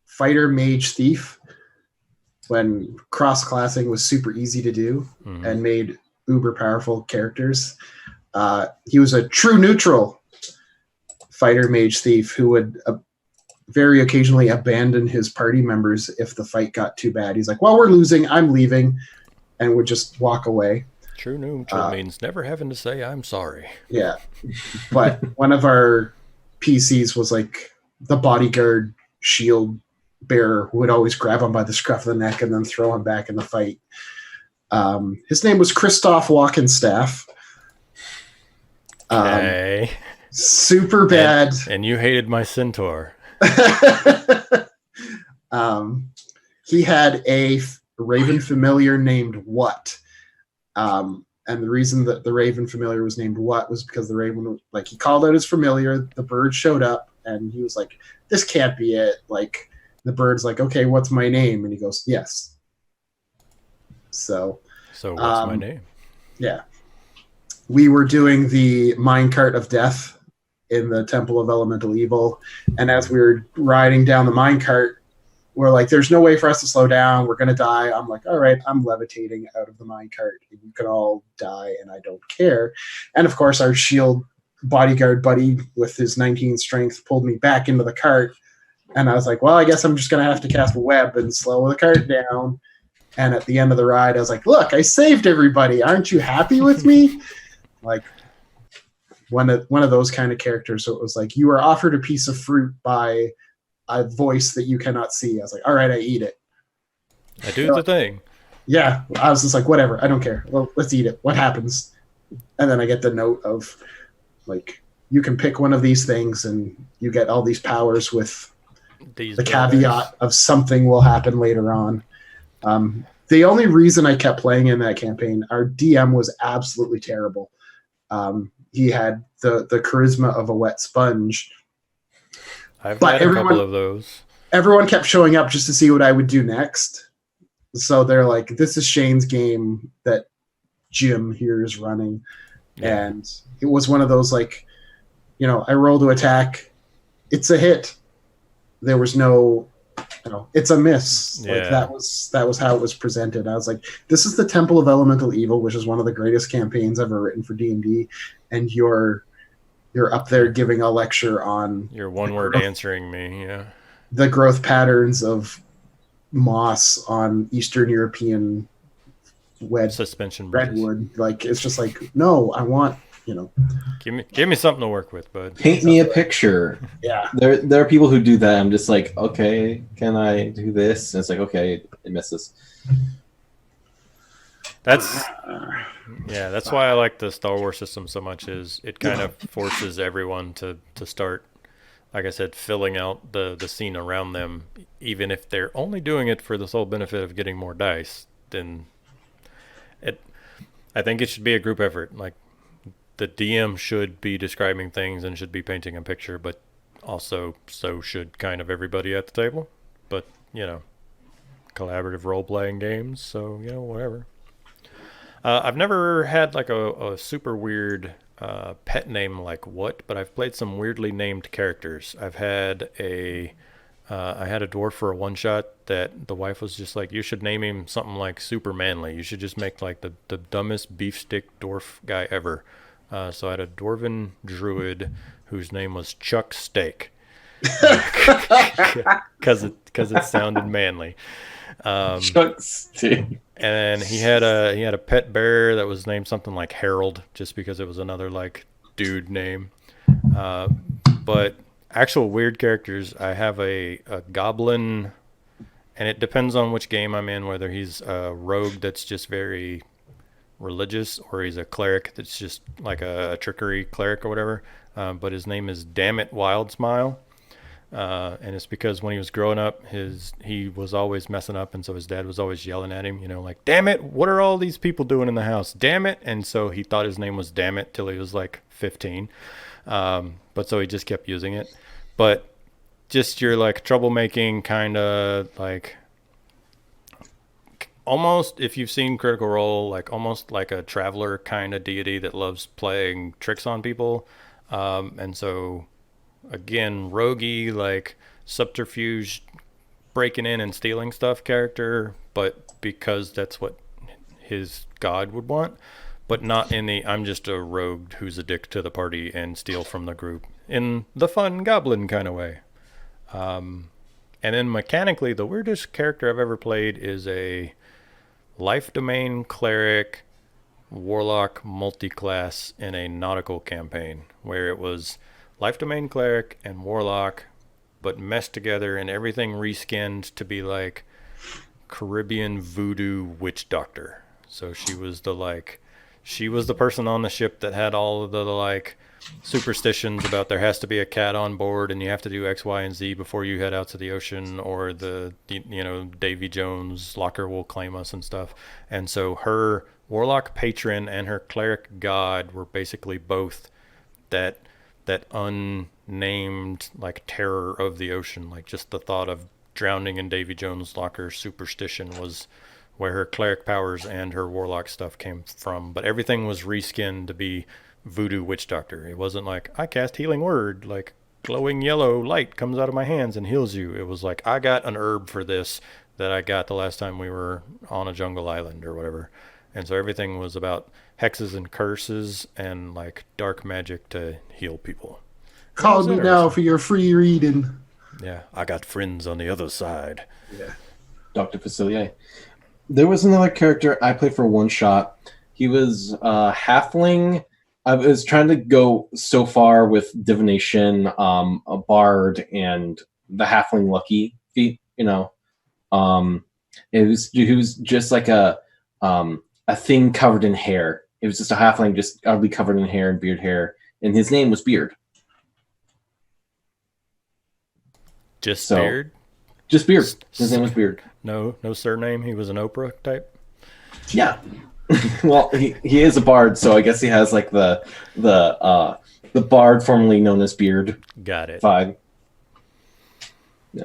fighter mage thief when cross-classing was super easy to do and made uber powerful characters. He was a true neutral fighter mage thief who would very occasionally abandon his party members if the fight got too bad. He's like, well, we're losing, I'm leaving, and would just walk away. True neutral means never having to say I'm sorry. Yeah. But one of our PCs was like the bodyguard shield bearer who would always grab him by the scruff of the neck and then throw him back in the fight. His name was Christoph Walkenstaff. Okay. Super bad. And you hated my centaur. He had a raven familiar named What. And the reason that the raven familiar was named What was because the raven, like, he called out his familiar, the bird showed up, and he was like, this can't be it. Like, the bird's like, okay, what's my name? And he goes, yes. So what's my name? Yeah. We were doing the minecart of death in the Temple of Elemental Evil. And as we were riding down the minecart, we're like, there's no way for us to slow down. We're going to die. I'm like, all right, I'm levitating out of the minecart. You can all die, and I don't care. And, of course, our shield bodyguard buddy with his 19 strength pulled me back into the cart. And I was like, well, I guess I'm just going to have to cast a web and slow the cart down. And at the end of the ride, I was like, look, I saved everybody. Aren't you happy with me? Like, one of those kind of characters. So it was like, you are offered a piece of fruit by a voice that you cannot see. I was like, all right, I eat it. I do the thing. Yeah, I was just like, whatever, I don't care. Well, let's eat it. What happens? And then I get the note of like, you can pick one of these things and you get all these powers with These the builders. caveat of something will happen later on. The only reason I kept playing in that campaign, our DM was absolutely terrible. He had the charisma of a wet sponge, I've but had a couple of those. everyone kept showing up just to see what I would do next. So they're like, this is Shane's game that Jim here is running. Yeah. And it was one of those like, I roll to attack, it's a hit. There was no, it's a miss. Yeah. Like that was how it was presented. I was like, this is the Temple of Elemental Evil, which is one of the greatest campaigns ever written for D&D, and you're up there giving a lecture on Your one word answering me. Yeah. the growth patterns of moss on Eastern European Suspension bridges. redwood. Like, it's just like, no, I want, Give me something to work with, bud. Paint me a picture. yeah. There are people who do that. I'm just like, okay, can I do this? And it's like, okay, it misses. That's why I like the Star Wars system so much. Is it kind of forces everyone to start, like I said, filling out the scene around them, even if they're only doing it for the sole benefit of getting more dice. Then I think it should be a group effort. Like, the DM should be describing things and should be painting a picture, but also so should kind of everybody at the table. But collaborative role playing games, so whatever. I've never had like a super weird pet name like what, but I've played some weirdly named characters. I had a dwarf for a one shot that the wife was just like, you should name him something like super manly. You should just make like the dumbest beef stick dwarf guy ever. So I had a dwarven druid whose name was Chuck Steak, because it sounded manly. Chuck Steak. And he had a pet bear that was named something like Harold, just because it was another like dude name. But actual weird characters, I have a goblin, and it depends on which game I'm in, whether he's a rogue that's just very religious or he's a cleric that's just like a trickery cleric or whatever. But his name is Dammit Wild Smile. And it's because when he was growing up, he was always messing up, and so his dad was always yelling at him, like, damn it, what are all these people doing in the house? Damn it. And so he thought his name was Damn It till he was like 15. But so he just kept using it. But just your like troublemaking kind of like, almost, if you've seen Critical Role, like almost like a traveler kind of deity that loves playing tricks on people. And so, again, roguey, like subterfuge, breaking in and stealing stuff character, but because that's what his god would want, but not in the I'm just a rogue who's a dick to the party and steal from the group in the fun goblin kind of way. And then mechanically, the weirdest character I've ever played is a life domain cleric warlock multi-class in a nautical campaign where it was life domain cleric and warlock but meshed together and everything reskinned to be like Caribbean voodoo witch doctor. So she was the person on the ship that had all of the like superstitions about there has to be a cat on board and you have to do X, Y, and Z before you head out to the ocean, or the Davy Jones locker will claim us and stuff. And so her warlock patron and her cleric god were basically both that unnamed like terror of the ocean. Like, just the thought of drowning in Davy Jones locker superstition was where her cleric powers and her warlock stuff came from. But everything was reskinned to be voodoo witch doctor. It wasn't like, I cast healing word, like glowing yellow light comes out of my hands and heals you. It was like, I got an herb for this that I got the last time we were on a jungle island or whatever. And so everything was about hexes and curses and like dark magic to heal people. Call me now for your free reading. Yeah, I got friends on the other side. Yeah. Dr. Facilier. There was another character I played for one shot. He was halfling. I was trying to go so far with divination, a bard, and the halfling lucky feat, He was just like a thing covered in hair. It was just a halfling, just ugly, covered in hair and beard hair, and his name was Beard. Just So Beard? just Beard. S- His s- name was Beard. no surname. He was an Oprah type. Yeah. Well, he is a bard, so I guess he has like the bard formerly known as Beard Got it. vibe. Yeah.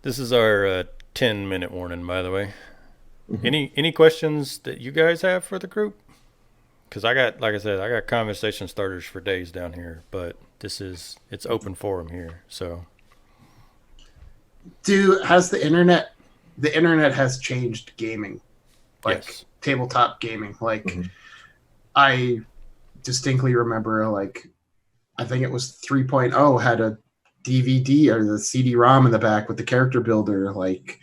This is our 10-minute warning, by the way. Mhm. Any questions that you guys have for the group? Because I got, like I said, I got conversation starters for days down here, but it's open forum here. So Has the internet has changed gaming, like yes, tabletop gaming. Like Mhm. I distinctly remember, like I think it was 3.0 had a DVD or the CD-ROM in the back with the character builder, like,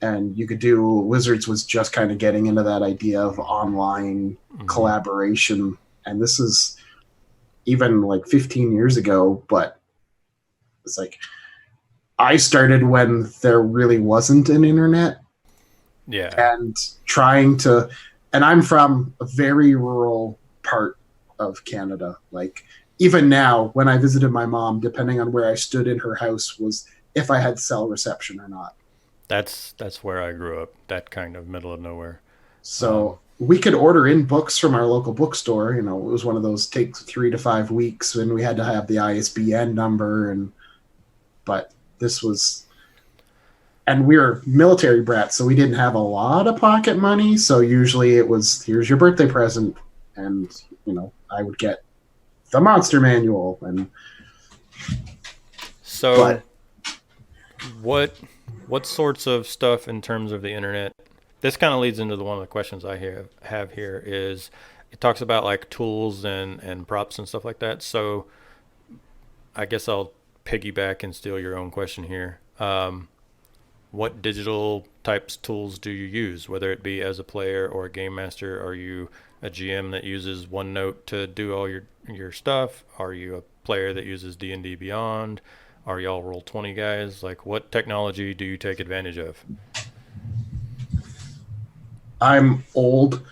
and you could do Wizards was just kind of getting into that idea of online collaboration, and this is even like 15 years ago, but it's like I started when there really wasn't an internet, yeah, and trying to, and I'm from a very rural part of Canada. Like even now, when I visited my mom, depending on where I stood in her house was if I had cell reception or not. that's where I grew up. That kind of middle of nowhere. So we could order in books from our local bookstore. You know, it was one of those takes 3 to 5 weeks, and we had to have the ISBN number. And but this was, and we were military brats, so we didn't have a lot of pocket money. So usually it was, here's your birthday present, and I would get the Monster Manual, and So but what sorts of stuff in terms of the internet? This kind of leads into one of the questions I have here is it talks about like tools and props and stuff like that. So I guess I'll piggyback and steal your own question here. What digital types tools do you use, whether it be as a player or a game master? Are you a GM that uses OneNote to do all your stuff? Are you a player that uses D&D Beyond? Are y'all Roll20 guys? Like, what technology do you take advantage of? I'm old.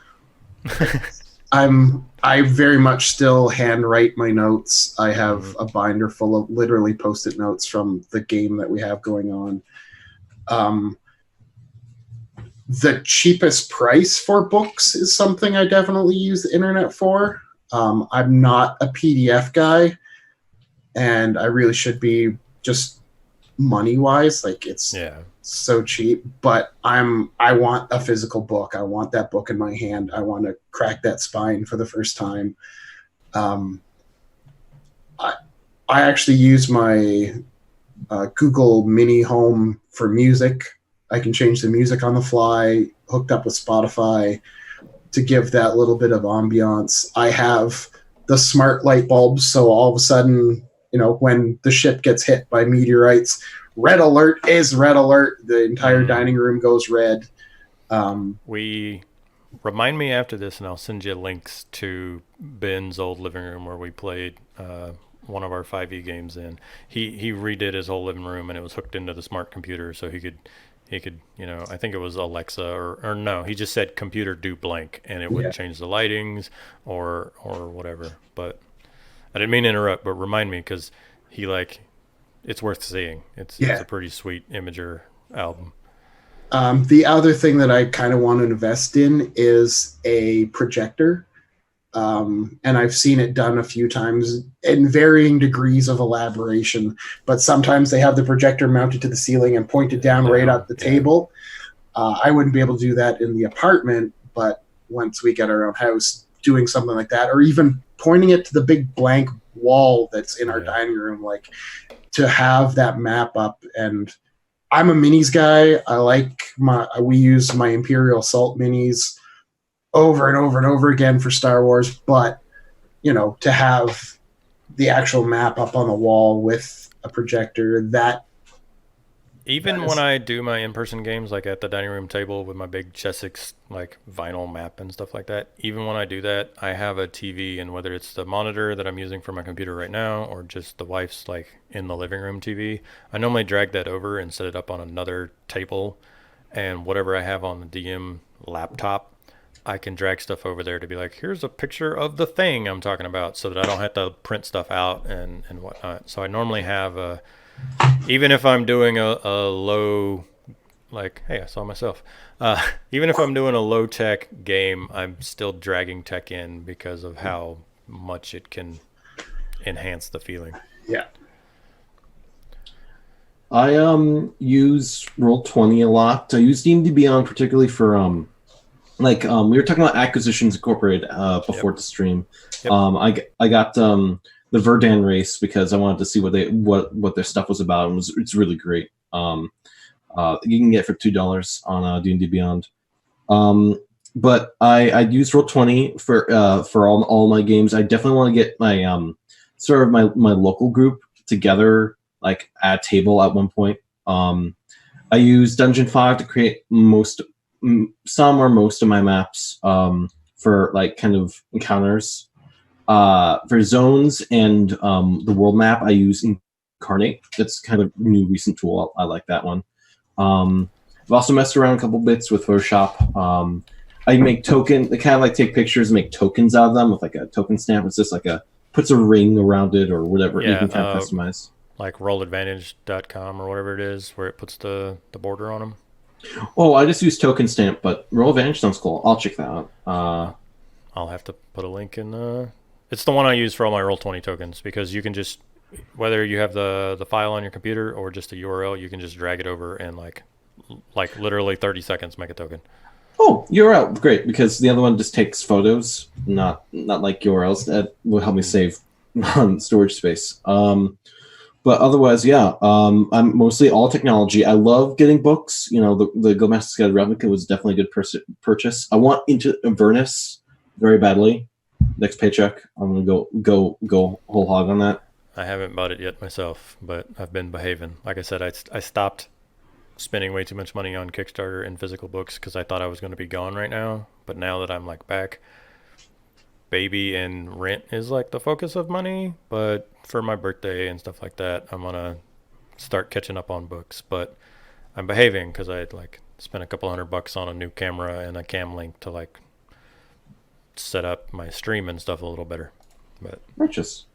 I very much still handwrite my notes. I have a binder full of literally post-it notes from the game that we have going on. The cheapest price for books is something I definitely use the internet for. I'm not a PDF guy, and I really should be, just money-wise. Like it's Yeah. so cheap, but I want a physical book. I want that book in my hand. I want to crack that spine for the first time. Um, I I actually use my Google Mini Home for music. I can change the music on the fly, hooked up with Spotify to give that little bit of ambiance. I have the smart light bulbs, so all of a sudden, when the ship gets hit by meteorites, red alert is red alert. The entire dining room goes red. We remind me after this, and I'll send you links to Ben's old living room where we played one of our 5e games in. He redid his whole living room, and it was hooked into the smart computer, so he could I think it was Alexa or no, he just said computer do blank, and it would change the lightings or whatever. But I didn't mean to interrupt, but remind me, because it's worth seeing. It's a pretty sweet Imager album. The other thing that I kind of want to invest in is a projector. And I've seen it done a few times in varying degrees of elaboration, but sometimes they have the projector mounted to the ceiling and pointed down right at the table. I wouldn't be able to do that in the apartment, but once we get our own house, doing something like that, or even pointing it to the big blank wall that's in our dining room, like to have that map up. And I'm a minis guy. We use my Imperial Salt minis over and over and over again for Star Wars, but to have the actual map up on the wall with a projector, Even when I do my in-person games, like at the dining room table with my big Chessex like vinyl map and stuff like that, even when I do that, I have a TV, and whether it's the monitor that I'm using for my computer right now or just the wife's like in the living room TV, I normally drag that over and set it up on another table, and whatever I have on the DM laptop, I can drag stuff over there to be like, here's a picture of the thing I'm talking about, so that I don't have to print stuff out and whatnot. So I normally have a, even if I'm doing a low, like, hey, I saw myself. Even if I'm doing a low tech game, I'm still dragging tech in because of how much it can enhance the feeling. Yeah. I use Roll20 a lot. I use D&D Beyond particularly for we were talking about Acquisitions Incorporated before the stream. Yep. I got the Verdan race because I wanted to see what their stuff was about, and it's really great. You can get it for $2 on D&D Beyond. But I use Roll20 for all my games. I definitely want to get my sort of my local group together, like at a table at one point. I use Dungeon 5 to create some or most of my maps for like kind of encounters. For zones and the world map, I use Incarnate. That's kind of a new recent tool. I like that one. I've also messed around a couple bits with Photoshop. I make they kind of like take pictures and make tokens out of them with like a token stamp. It's just like puts a ring around it or whatever. Yeah, you can kind of customize. Like rolladvantage.com or whatever it is, where it puts the border on them. Oh, I just use token stamp, but Roll Advantage sounds cool. I'll check that out. I'll have to put a link in. It's the one I use for all my Roll20 tokens, because you can just, whether you have the file on your computer or just a URL, you can just drag it over and like literally 30 seconds make a token. Oh, URL, great, because the other one just takes photos, not like URLs. That will help me save storage space. But otherwise, yeah, I'm mostly all technology. I love getting books. You know, the Go Master's Guide Replica was definitely a good purchase. I want Into Avernus very badly. Next paycheck, I'm gonna go whole hog on that. I haven't bought it yet myself, but I've been behaving. Like I said, I stopped spending way too much money on Kickstarter and physical books because I thought I was going to be gone right now. But now that I'm like back, baby and rent is like the focus of money. But for my birthday and stuff like that, I'm gonna start catching up on books. But I'm behaving because I like spent a couple $100 on a new camera and a cam link to like set up my stream and stuff a little better. But Purchase.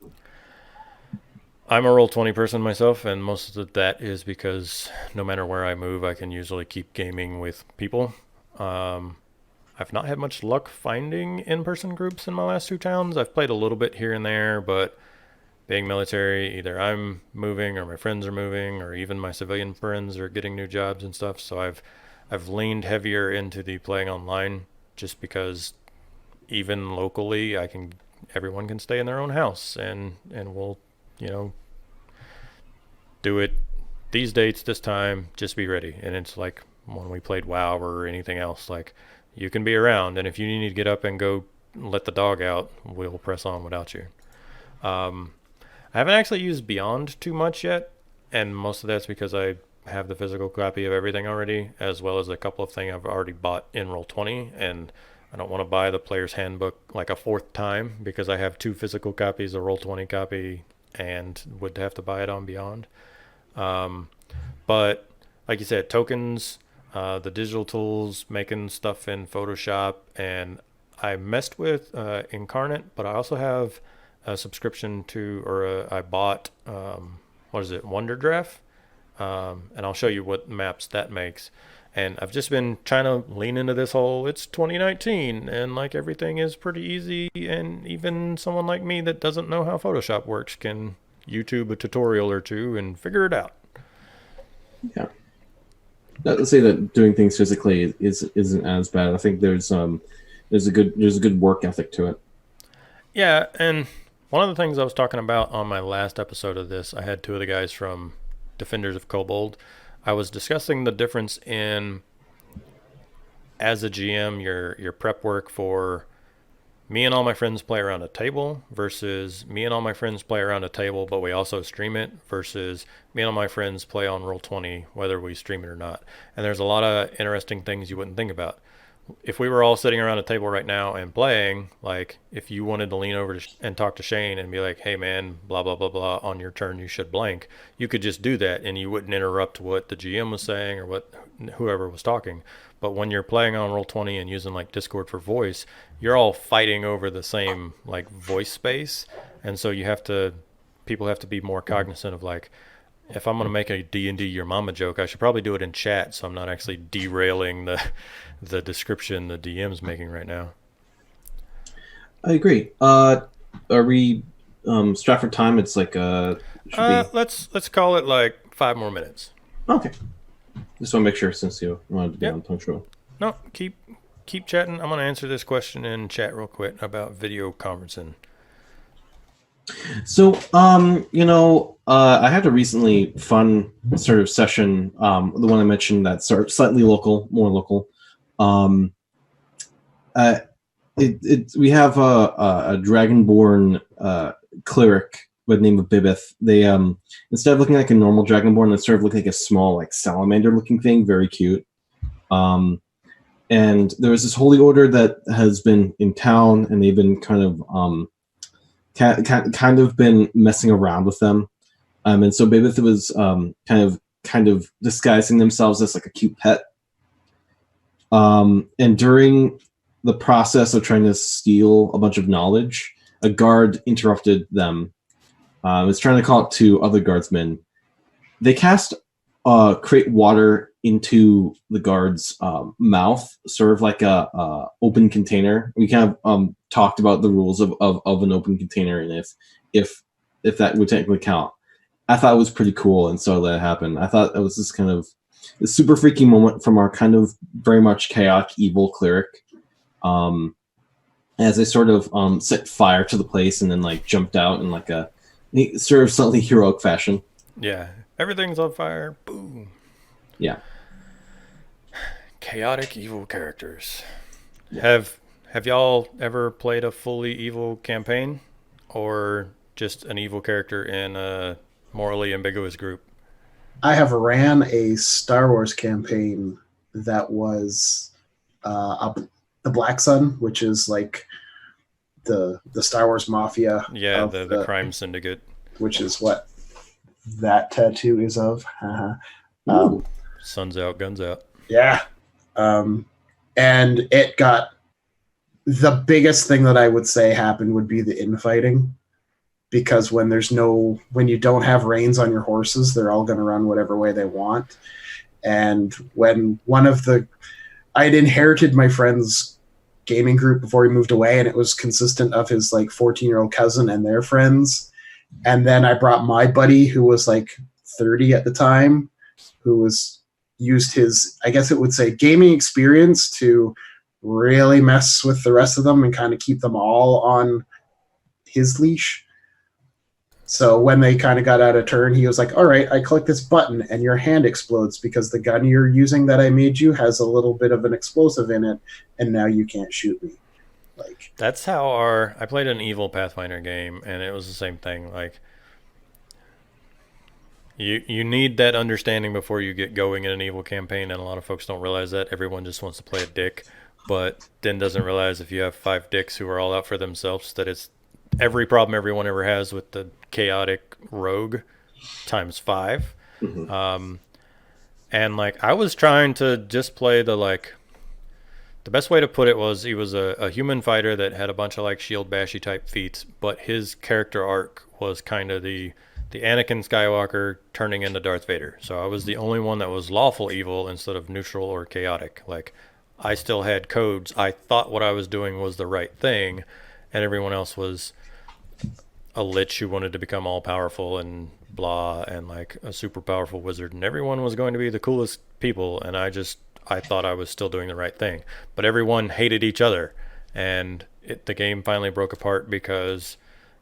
I'm a Roll20 person myself, and most of that is because no matter where I move, I can usually keep gaming with people. I've not had much luck finding in-person groups in my last two towns. I've played a little bit here and there, but being military, either I'm moving or my friends are moving, or even my civilian friends are getting new jobs and stuff. So I've leaned heavier into the playing online, just because even locally, everyone can stay in their own house, and we'll, do it these dates, this time, just be ready. And it's like when we played WoW or anything else, like you can be around, and if you need to get up and go let the dog out, we'll press on without you. I haven't actually used Beyond too much yet, and most of that's because I have the physical copy of everything already, as well as a couple of things I've already bought in Roll20, and I don't want to buy the player's handbook like a fourth time because I have two physical copies, a Roll20 copy, and would have to buy it on Beyond. But like you said, tokens, the digital tools, making stuff in Photoshop, and I messed with Incarnate, but I also have a subscription to, I bought, WonderDraft, and I'll show you what maps that makes. And I've just been trying to lean into this whole, it's 2019, and like everything is pretty easy, and even someone like me that doesn't know how Photoshop works can YouTube a tutorial or two and figure it out. Yeah. Not to say that doing things physically isn't as bad. I think there's a good work ethic to it. Yeah, and one of the things I was talking about on my last episode of this, I had two of the guys from Defenders of Kobold. I was discussing the difference in, as a GM, your prep work for me and all my friends play around a table versus me and all my friends play around a table, but we also stream it, versus me and all my friends play on Roll20, whether we stream it or not. And there's a lot of interesting things you wouldn't think about. if we were all sitting around a table right now and playing, like if you wanted to lean over and talk to Shane and be like, "Hey man, blah blah blah blah, on your turn you should blank," you could just do that and you wouldn't interrupt what the GM was saying or what whoever was talking. But when you're playing on Roll20 and using like Discord for voice, you're all fighting over the same like voice space, and so people have to be more cognizant of like, if I'm going to make a D&D your mama joke, I should probably do it in chat so I'm not actually derailing the description the DM's making right now. I agree. Are we strapped for time? It's like Let's call it like 5 more minutes. Okay. Just want to make sure since you wanted to be on punctual. No, keep chatting. I'm going to answer this question in chat real quick about video conferencing. So, I had a recently fun sort of session, the one I mentioned that's sort of slightly local, more local. We have a dragonborn cleric by the name of Bibith. They instead of looking like a normal dragonborn, they sort of look like a small, like salamander-looking thing, very cute. And there was this holy order that has been in town, and they've been kind of been messing around with them. And so Bibith was kind of disguising themselves as like a cute pet. And during the process of trying to steal a bunch of knowledge, a guard interrupted them. Was trying to call out to other guardsmen. They cast create water into the guard's mouth, sort of like a open container. We kind of talked about the rules of an open container, and if that would technically count. I thought it was pretty cool, and so that happened. I thought it was this kind of a super freaky moment from our kind of very much chaotic evil cleric. As they sort of set fire to the place and then like jumped out in like a sort of slightly heroic fashion. Yeah, everything's on fire. Boom. Yeah. Chaotic evil characters. Yeah. Have y'all ever played a fully evil campaign, or just an evil character in a morally ambiguous group? I have ran a Star Wars campaign that was the Black Sun, which is like the Star Wars Mafia. Yeah, the crime syndicate. Which is what that tattoo is of. Sun's out, guns out. Yeah. And it got... The biggest thing that I would say happened would be the infighting. Because when you don't have reins on your horses, they're all going to run whatever way they want. And when I had inherited my friend's gaming group before he moved away, and it was consistent of his like 14-year-old cousin and their friends. And then I brought my buddy, who was like 30 at the time, who used his, I guess it would say, gaming experience to really mess with the rest of them and kind of keep them all on his leash. So when they kind of got out of turn, he was like, all right, I click this button and your hand explodes because the gun you're using that I made you has a little bit of an explosive in it, and now you can't shoot me. Like, that's how I played an evil Pathfinder game, and it was the same thing. Like, you need that understanding before you get going in an evil campaign, and a lot of folks don't realize that. Everyone just wants to play a dick, but then doesn't realize if you have 5 dicks who are all out for themselves, that it's every problem everyone ever has with the chaotic rogue times 5. Mm-hmm. And like, I was trying to just play the best way to put it was he was a human fighter that had a bunch of like shield bashy type feats, but his character arc was kind of the Anakin Skywalker turning into Darth Vader. So I was the only one that was lawful evil instead of neutral or chaotic. Like, I still had codes. I thought what I was doing was the right thing, and everyone else was a lich who wanted to become all powerful and blah, and like a super powerful wizard, and everyone was going to be the coolest people, and I thought I was still doing the right thing, but everyone hated each other, and the game finally broke apart because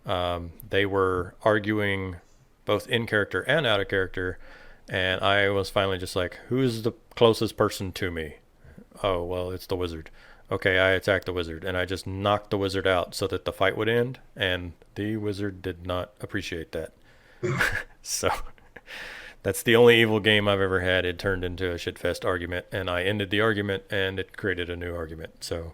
they were arguing both in character and out of character, and I was finally just like, who's the closest person to me? Oh, well, it's the wizard. Okay, I attacked the wizard, and I just knocked the wizard out so that the fight would end, and the wizard did not appreciate that. So That's the only evil game I've ever had. It turned into a shitfest argument, and I ended the argument, and it created a new argument. So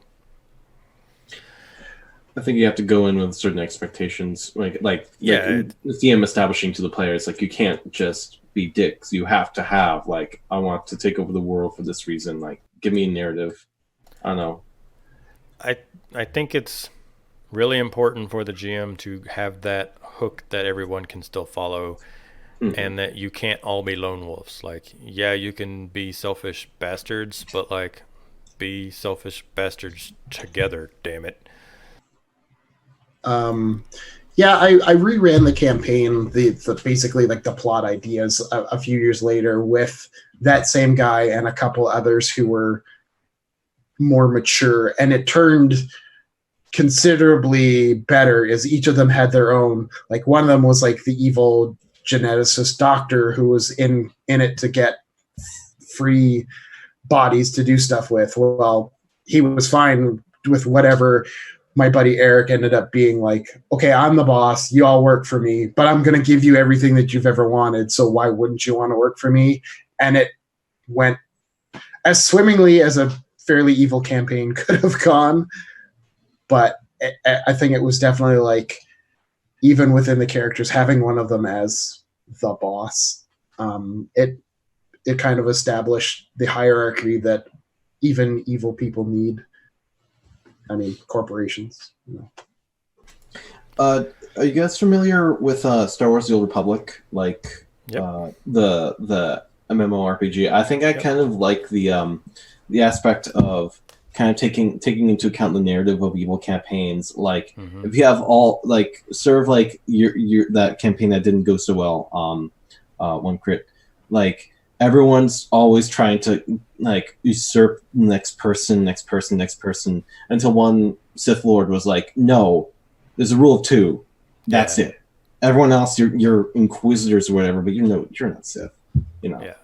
I think you have to go in with certain expectations, yeah, the DM establishing to the players, like you can't just be dicks. You have to have like, I want to take over the world for this reason. Like, give me a narrative. I don't know. I I think it's really important for the GM to have that hook that everyone can still follow, Hmm. and that you can't all be lone wolves. Like, yeah, you can be selfish bastards, but like, be selfish bastards together. Damn it. Um, yeah, I reran the campaign, the basically like the plot ideas a few years later with that same guy and a couple others who were more mature, and it turned considerably better as each of them had their own. Like one of them was like the evil geneticist doctor who was in it to get free bodies to do stuff with. Well, he was fine with whatever. My buddy Eric ended up being like, okay, I'm the boss, you all work for me, but I'm going to give you everything that you've ever wanted, so why wouldn't you want to work for me? And it went as swimmingly as a fairly evil campaign could have gone. But I think it was definitely like, even within the characters, having one of them as the boss, it kind of established the hierarchy that even evil people need. I mean, corporations. You know. Are you guys familiar with Star Wars: The Old Republic? Like Yep. the MMORPG. I think I Yep. kind of like the aspect of kind of taking into account the narrative of evil campaigns. Like Hmm. if you have all like sort of like your that campaign that didn't go so well, one crit, like everyone's always trying to like usurp next person until one Sith Lord was like, no, there's a rule of two. That's Yeah. it. Everyone else, you're Inquisitors or whatever, but you're not Sith. You know. Yeah.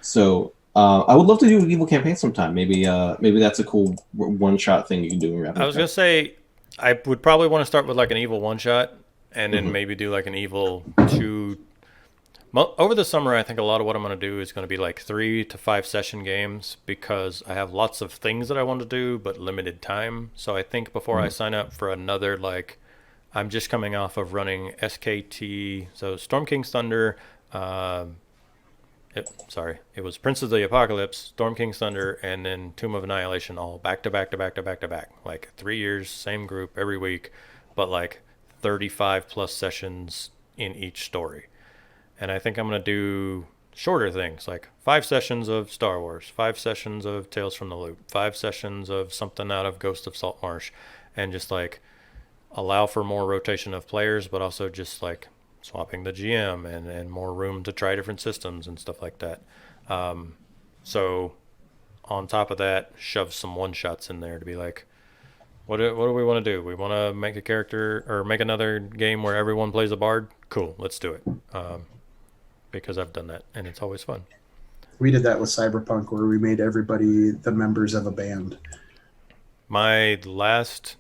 So I would love to do an evil campaign sometime. Maybe that's a cool one shot thing you can do in I was Ravnica. gonna say I would probably want to start with like an evil one shot, and then Hmm. maybe do like an evil two. Over the summer, I think a lot of what I'm gonna do is gonna be like 3 to 5 session games because I have lots of things that I want to do but limited time. So I think before I sign up for another, like, I'm just coming off of running SKT, so Storm King's Thunder. um it was Prince of the Apocalypse, Storm King's Thunder, and then Tomb of Annihilation, all back to back to back to back to back. Like 3 years, same group every week, but like 35 plus sessions in each story. And I think I'm going to do shorter things like 5 sessions of Star Wars, 5 sessions of Tales from the Loop, 5 sessions of something out of Ghost of Saltmarsh, and just like allow for more rotation of players, but also just like swapping the GM and more room to try different systems and stuff like that. So on top of that, shove some one shots in there to be like, what do we want to do? We want to make a character or make another game where everyone plays a bard. Cool, let's do it. Because I've done that and it's always fun. We did that with Cyberpunk, where we made everybody the members of a band. My last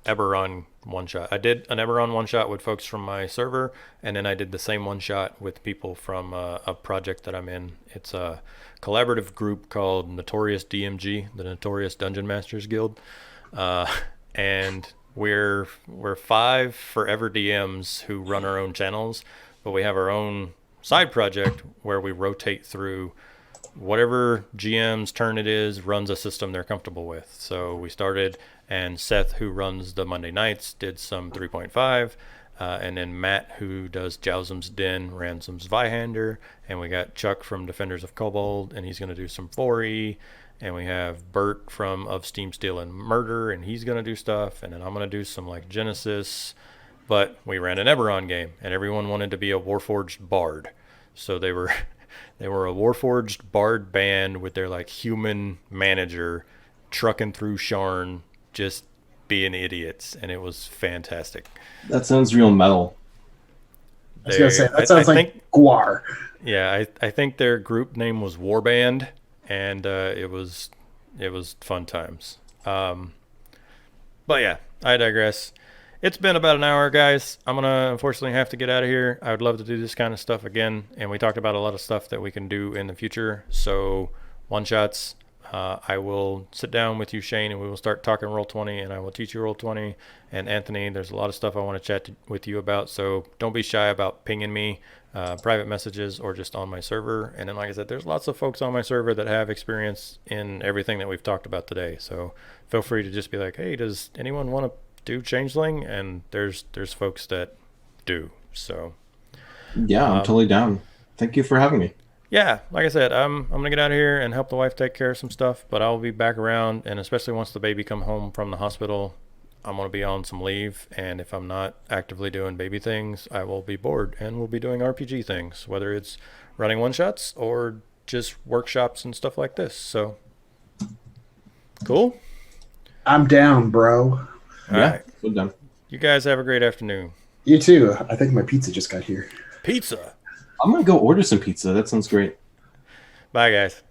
Eberron one shot, I did an Eberron one shot with folks from my server, and then I did the same one shot with people from a project that I'm in. It's a collaborative group called Notorious DMG, the Notorious Dungeon Masters Guild, uh, and we're 5 forever DMs who run our own channels, but we have our own side project where we rotate through whatever GM's turn it is, runs a system they're comfortable with. So we started, and Seth, who runs the Monday nights, did some 3.5. And then Matt, who does Jowsum's Den, ran some Zweihander. And we got Chuck from Defenders of Kobold, and he's going to do some 4E. And we have Bert from Of Steam, Steel, and Murder, and he's going to do stuff. And then I'm going to do some like Genesis. But we ran an Eberron game, and everyone wanted to be a Warforged Bard. So they were they were a Warforged Bard band with their like human manager trucking through Sharn, just being idiots, and it was fantastic. That sounds real metal. I was gonna say that I sounds like think, Guar. yeah, I think their group name was Warband, and it was fun times. But yeah, I digress. It's been about an hour, guys. I'm going to unfortunately have to get out of here. I would love to do this kind of stuff again. And we talked about a lot of stuff that we can do in the future. So, one shots. I will sit down with you, Shane, and we will start talking Roll20, and I will teach you Roll20. And Anthony, there's a lot of stuff I want to chat with you about. So, don't be shy about pinging me, private messages, or just on my server. And then, like I said, there's lots of folks on my server that have experience in everything that we've talked about today. So, feel free to just be like, hey, does anyone want to do Changeling? And there's folks that do. So Yeah, I'm totally down. Thank you for having me. yeah, like I said, I'm gonna get out of here and help the wife take care of some stuff, but I'll be back around, and especially once the baby come home from the hospital, I'm gonna be on some leave, and if I'm not actively doing baby things, I will be bored and we'll be doing RPG things, whether it's running one shots or just workshops and stuff like this. So cool. I'm down, bro. All Yeah, right. so done. You guys have a great afternoon. You too. I think my pizza just got here. Pizza. I'm gonna go order some pizza. That sounds great. Bye, guys.